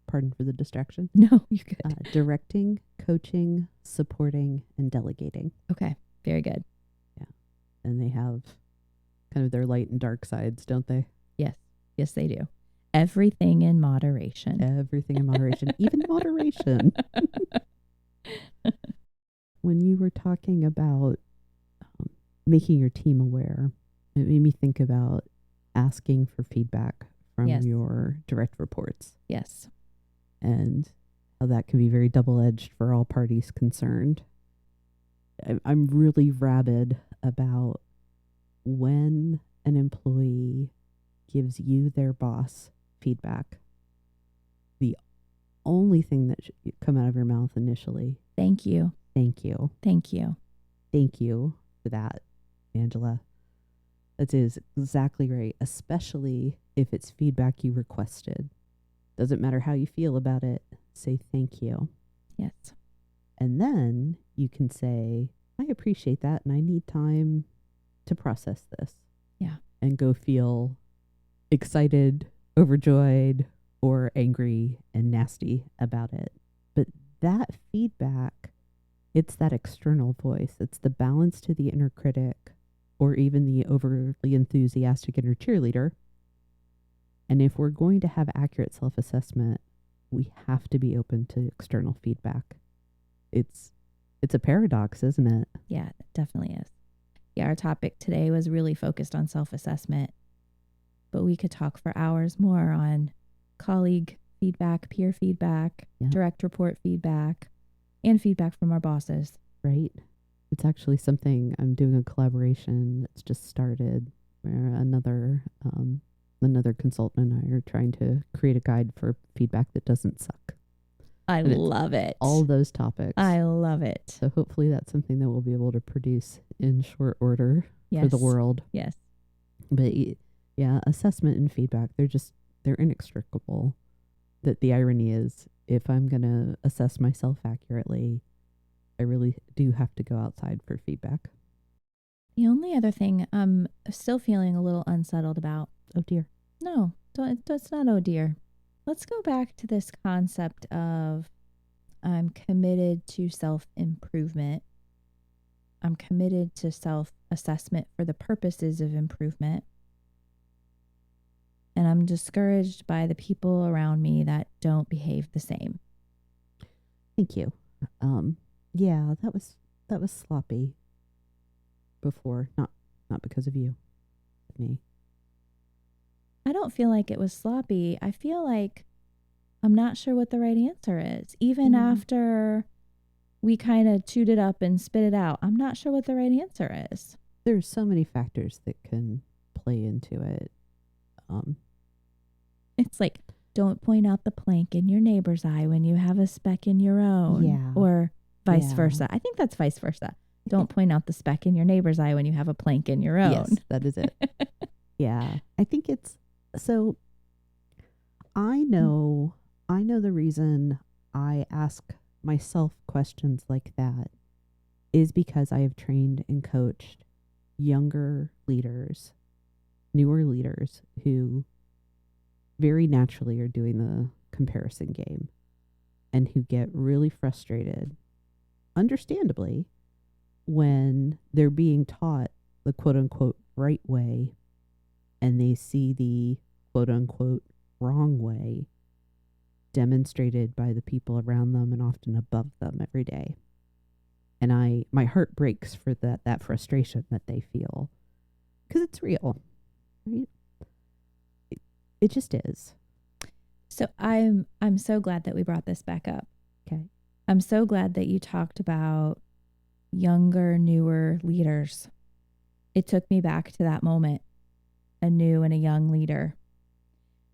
Pardon for the distraction. No, you're good. Directing, coaching, supporting, and delegating. Okay. Very good. Yeah. And they have kind of their light and dark sides, don't they? Yes. Yes, they do. Everything in moderation. Everything in moderation. Even moderation. When you were talking about making your team aware, it made me think about asking for feedback from Yes. your direct reports. Yes. And how that can be very double-edged for all parties concerned. I'm really rabid about when an employee gives you, their boss, feedback. The only thing that should come out of your mouth initially, Thank you. thank you. Thank you. Thank you for that, Angela. That is exactly right, especially if it's feedback you requested. Doesn't matter how you feel about it, say thank you. Yes. And then you can say, I appreciate that and I need time to process this. Yeah. And go feel excited, overjoyed, or angry and nasty about it. But that feedback, it's that external voice. It's the balance to the inner critic or even the overly enthusiastic inner cheerleader. And if we're going to have accurate self-assessment, we have to be open to external feedback. It's a paradox, isn't it? Yeah, it definitely is. Yeah, our topic today was really focused on self-assessment, but we could talk for hours more on colleague feedback, peer feedback, direct report feedback, and feedback from our bosses. Right. It's actually something I'm doing a collaboration that's just started where another consultant and I are trying to create a guide for feedback that doesn't suck. I love it. All those topics. I love it. So hopefully that's something that we'll be able to produce in short order for the world. Yes. But yeah, assessment and feedback, they're inextricable. That the irony is, if I'm going to assess myself accurately, I really do have to go outside for feedback. The only other thing I'm still feeling a little unsettled about. Oh dear. No, it's not oh dear. Let's go back to this concept of I'm committed to self-improvement. I'm committed to self-assessment for the purposes of improvement. And I'm discouraged by the people around me that don't behave the same. Thank you. Yeah, that was sloppy before, not because of you, but me. I don't feel like it was sloppy. I feel like I'm not sure what the right answer is. Even after we kind of chewed it up and spit it out, I'm not sure what the right answer is. There's so many factors that can play into it. It's like, don't point out the plank in your neighbor's eye when you have a speck in your own. Yeah. Or vice versa. I think that's vice versa. Don't point out the speck in your neighbor's eye when you have a plank in your own. Yes, that is it. Yeah. I think it's, so I know the reason I ask myself questions like that is because I have trained and coached younger leaders, newer leaders who very naturally are doing the comparison game and who get really frustrated, understandably, when they're being taught the quote unquote right way and they see the quote unquote wrong way demonstrated by the people around them and often above them every day. And my heart breaks for that frustration that they feel, because it's real, right? It just is. So I'm so glad that we brought this back up. Okay. I'm so glad that you talked about younger, newer leaders. It took me back to that moment, a new and a young leader.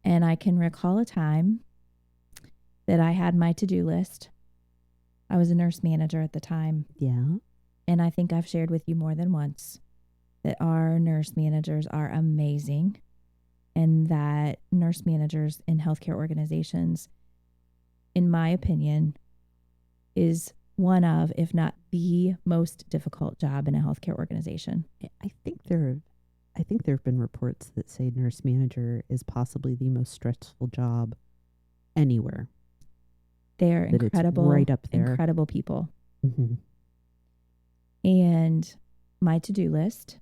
And I can recall a time that I had my to-do list. I was a nurse manager at the time. Yeah. And I think I've shared with you more than once that our nurse managers are amazing, and that nurse managers in healthcare organizations, in my opinion, is one of, if not the most difficult job in a healthcare organization. I think there have been reports that say nurse manager is possibly the most stressful job anywhere. They're incredible, right up there. Incredible people. Mm-hmm. And my to-do list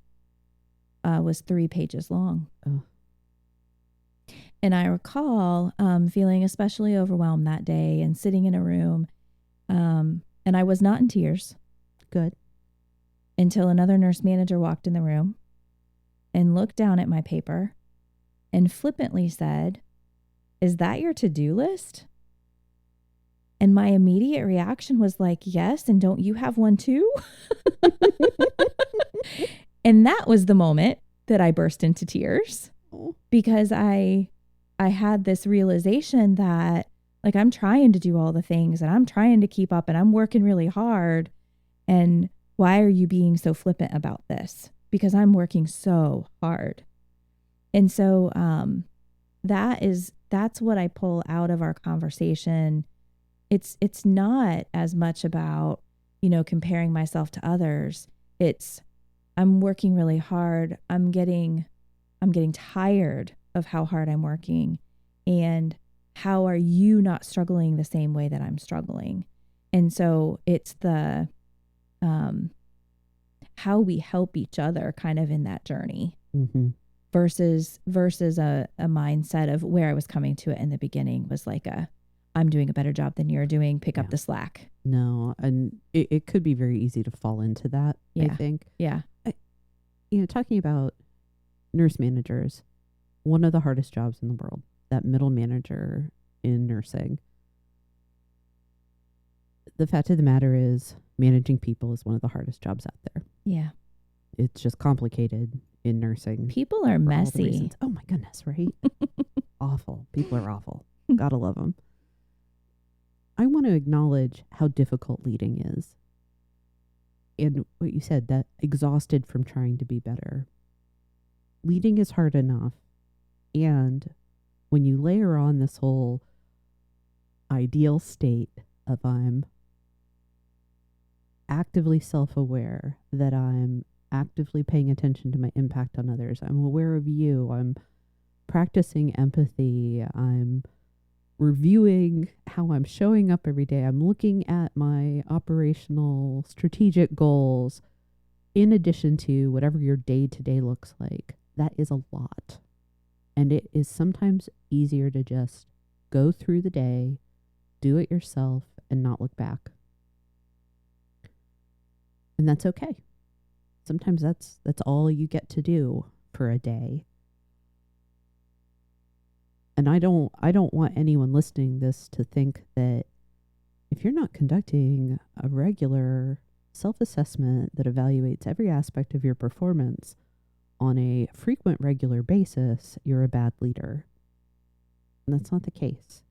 was 3 pages long. Oh. And I recall feeling especially overwhelmed that day and sitting in a room. And I was not in tears. Good. Until another nurse manager walked in the room and looked down at my paper and flippantly said, "Is that your to-do list?" And my immediate reaction was like, yes. And don't you have one too? And that was the moment that I burst into tears because I had this realization that like I'm trying to do all the things and I'm trying to keep up and I'm working really hard. And why are you being so flippant about this? Because I'm working so hard. And so that's what I pull out of our conversation. It's not as much about, comparing myself to others. It's I'm working really hard. I'm getting tired of how hard I'm working. And how are you not struggling the same way that I'm struggling? And so it's the how we help each other kind of in that journey versus a mindset of where I was coming to it in the beginning was like I'm doing a better job than you're doing. Pick up the slack. No. And it could be very easy to fall into that, I think. Yeah. Talking about nurse managers, one of the hardest jobs in the world, that middle manager in nursing. The fact of the matter is managing people is one of the hardest jobs out there. Yeah. It's just complicated in nursing. People are messy. Oh my goodness, right? Awful. People are awful. Gotta love them. I want to acknowledge how difficult leading is. And what you said, that exhausted from trying to be better. Leading is hard enough. And when you layer on this whole ideal state of I'm actively self-aware, that I'm actively paying attention to my impact on others, I'm aware of you, I'm practicing empathy, I'm reviewing how I'm showing up every day, I'm looking at my operational strategic goals in addition to whatever your day-to-day looks like. That is a lot. And it is sometimes easier to just go through the day, do it yourself, and not look back. And that's okay. Sometimes that's all you get to do for a day. And I don't want anyone listening this to think that if you're not conducting a regular self-assessment that evaluates every aspect of your performance on a frequent, regular basis, you're a bad leader. And that's not the case.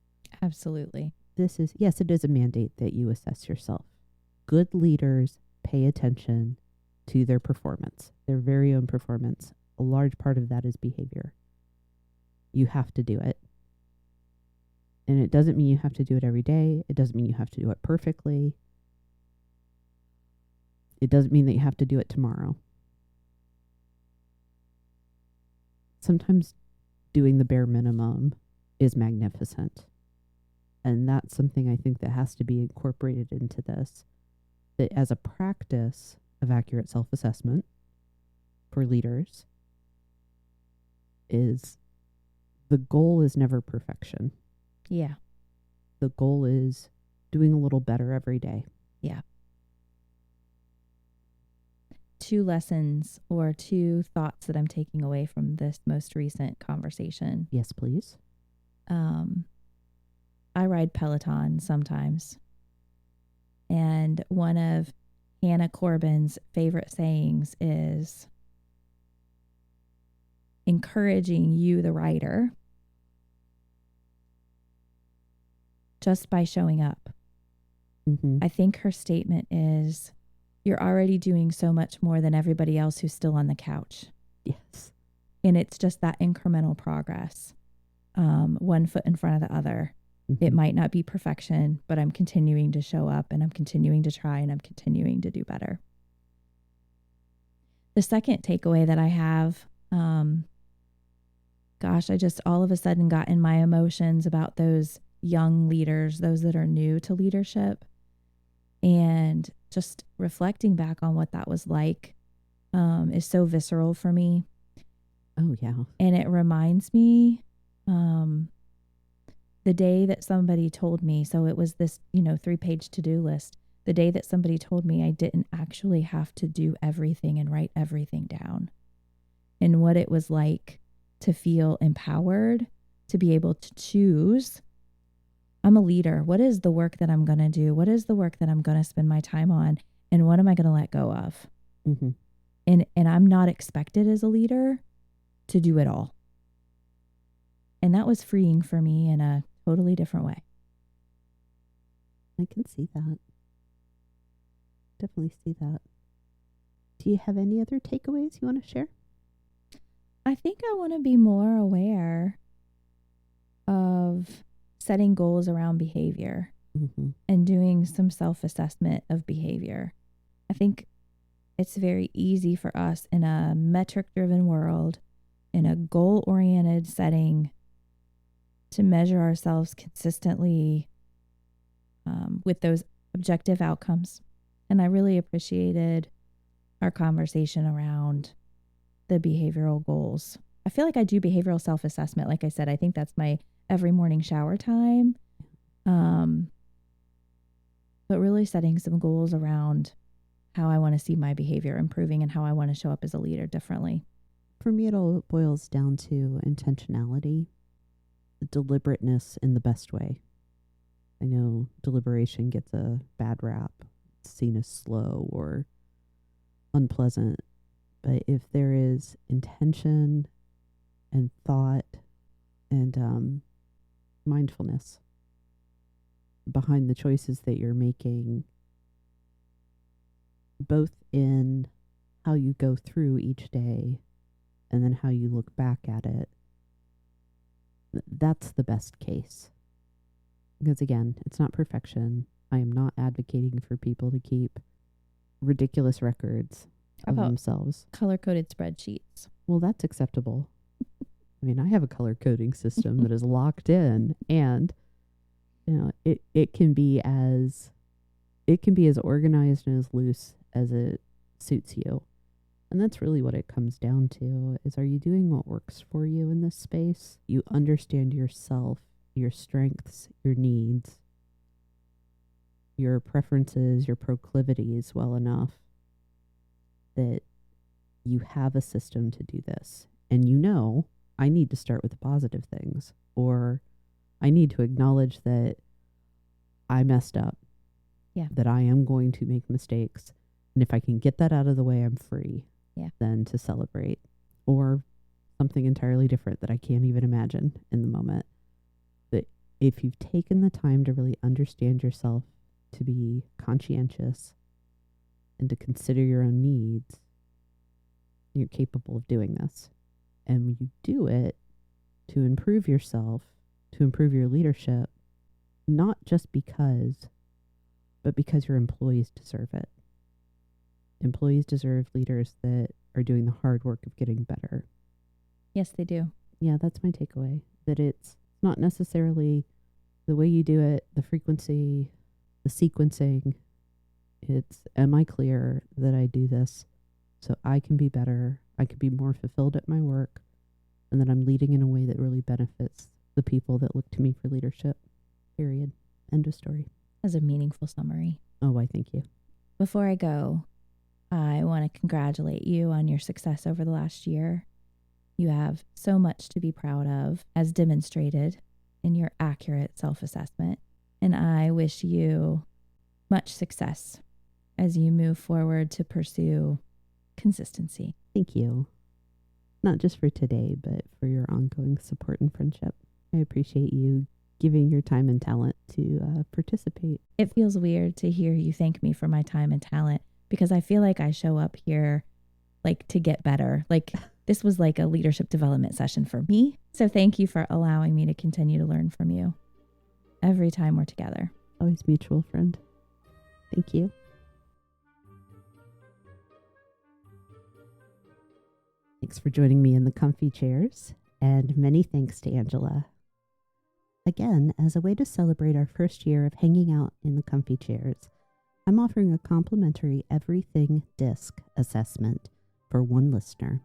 Absolutely. Yes, it is a mandate that you assess yourself. Good leaders pay attention to their performance, their very own performance. A large part of that is behavior. You have to do it. And it doesn't mean you have to do it every day. It doesn't mean you have to do it perfectly. It doesn't mean that you have to do it tomorrow. Sometimes doing the bare minimum is magnificent. And that's something I think that has to be incorporated into this. That as a practice of accurate self-assessment for leaders, is the goal is never perfection. Yeah. The goal is doing a little better every day. Yeah. 2 lessons or 2 thoughts that I'm taking away from this most recent conversation. Yes, please. I ride Peloton sometimes. And one of Hannah Corbin's favorite sayings is encouraging you, the rider, just by showing up. Mm-hmm. I think her statement is, you're already doing so much more than everybody else who's still on the couch. Yes. And it's just that incremental progress, one foot in front of the other. Mm-hmm. It might not be perfection, but I'm continuing to show up and I'm continuing to try and I'm continuing to do better. The second takeaway that I have, I just all of a sudden got in my emotions about those young leaders, those that are new to leadership, and just reflecting back on what that was like is so visceral for me. Oh, yeah. And it reminds me the day that somebody told me, so it was this, 3-page to-do list, the day that somebody told me I didn't actually have to do everything and write everything down, and what it was like to feel empowered, to be able to choose I'm a leader. What is the work that I'm going to do? What is the work that I'm going to spend my time on? And what am I going to let go of? Mm-hmm. And I'm not expected as a leader to do it all. And that was freeing for me in a totally different way. I can see that. Definitely see that. Do you have any other takeaways you want to share? I think I want to be more aware of setting goals around behavior and doing some self-assessment of behavior. I think it's very easy for us in a metric-driven world, in a goal-oriented setting, to measure ourselves consistently with those objective outcomes. And I really appreciated our conversation around the behavioral goals. I feel like I do behavioral self-assessment. Like I said, I think that's my every morning shower time. But really setting some goals around how I want to see my behavior improving and how I want to show up as a leader differently. For me, it all boils down to intentionality, deliberateness in the best way. I know deliberation gets a bad rap. It's seen as slow or unpleasant. But if there is intention and thought and mindfulness behind the choices that you're making, both in how you go through each day and then how you look back at it, that's the best case. Because again, it's not perfection. I am not advocating for people to keep ridiculous records of themselves. Color-coded spreadsheets. Well, that's acceptable. I mean, I have a color coding system that is locked in, and it can be as organized and as loose as it suits you. And that's really what it comes down to, is, are you doing what works for you in this space? You understand yourself, your strengths, your needs, your preferences, your proclivities well enough that you have a system to do this. And I need to start with the positive things, or I need to acknowledge that I messed up, that I am going to make mistakes. And if I can get that out of the way, I'm free then to celebrate, or something entirely different that I can't even imagine in the moment. But if you've taken the time to really understand yourself, to be conscientious, and to consider your own needs, you're capable of doing this. And when you do it to improve yourself, to improve your leadership, not just because, but because your employees deserve it. Employees deserve leaders that are doing the hard work of getting better. Yes, they do. Yeah, that's my takeaway. That it's not necessarily the way you do it, the frequency, the sequencing. It's, am I clear that I do this so I can be better, I can be more fulfilled at my work, and that I'm leading in a way that really benefits the people that look to me for leadership. Period. End of story. As a meaningful summary. Oh, why, thank you. Before I go, I want to congratulate you on your success over the last year. You have so much to be proud of, as demonstrated in your accurate self-assessment. And I wish you much success as you move forward to pursue consistency. Thank you. Not just for today, but for your ongoing support and friendship. I appreciate you giving your time and talent to participate. It feels weird to hear you thank me for my time and talent, because I feel like I show up here like to get better. Like this was like a leadership development session for me. So thank you for allowing me to continue to learn from you every time we're together. Always mutual, friend. Thank you. Thanks for joining me in the comfy chairs, and many thanks to Angela. Again, as a way to celebrate our first year of hanging out in the comfy chairs, I'm offering a complimentary Everything Disc assessment for one listener.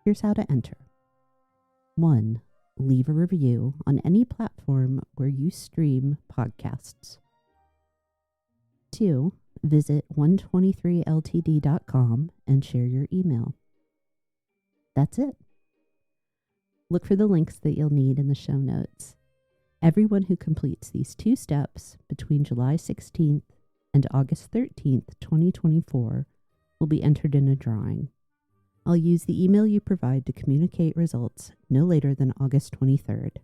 Here's how to enter. 1. Leave a review on any platform where you stream podcasts. 2. Visit Onetwentythree.ltd.com and share your email. That's it. Look for the links that you'll need in the show notes. Everyone who completes these 2 steps between July 16th and August 13th, 2024, will be entered in a drawing. I'll use the email you provide to communicate results no later than August 23rd.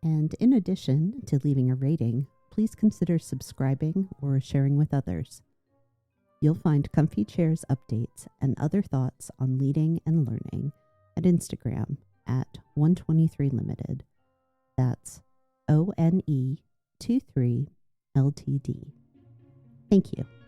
And in addition to leaving a rating, please consider subscribing or sharing with others. You'll find Comfy Chairs updates and other thoughts on leading and learning at Instagram at Onetwentythree Limited. That's ONE23 LTD. Thank you.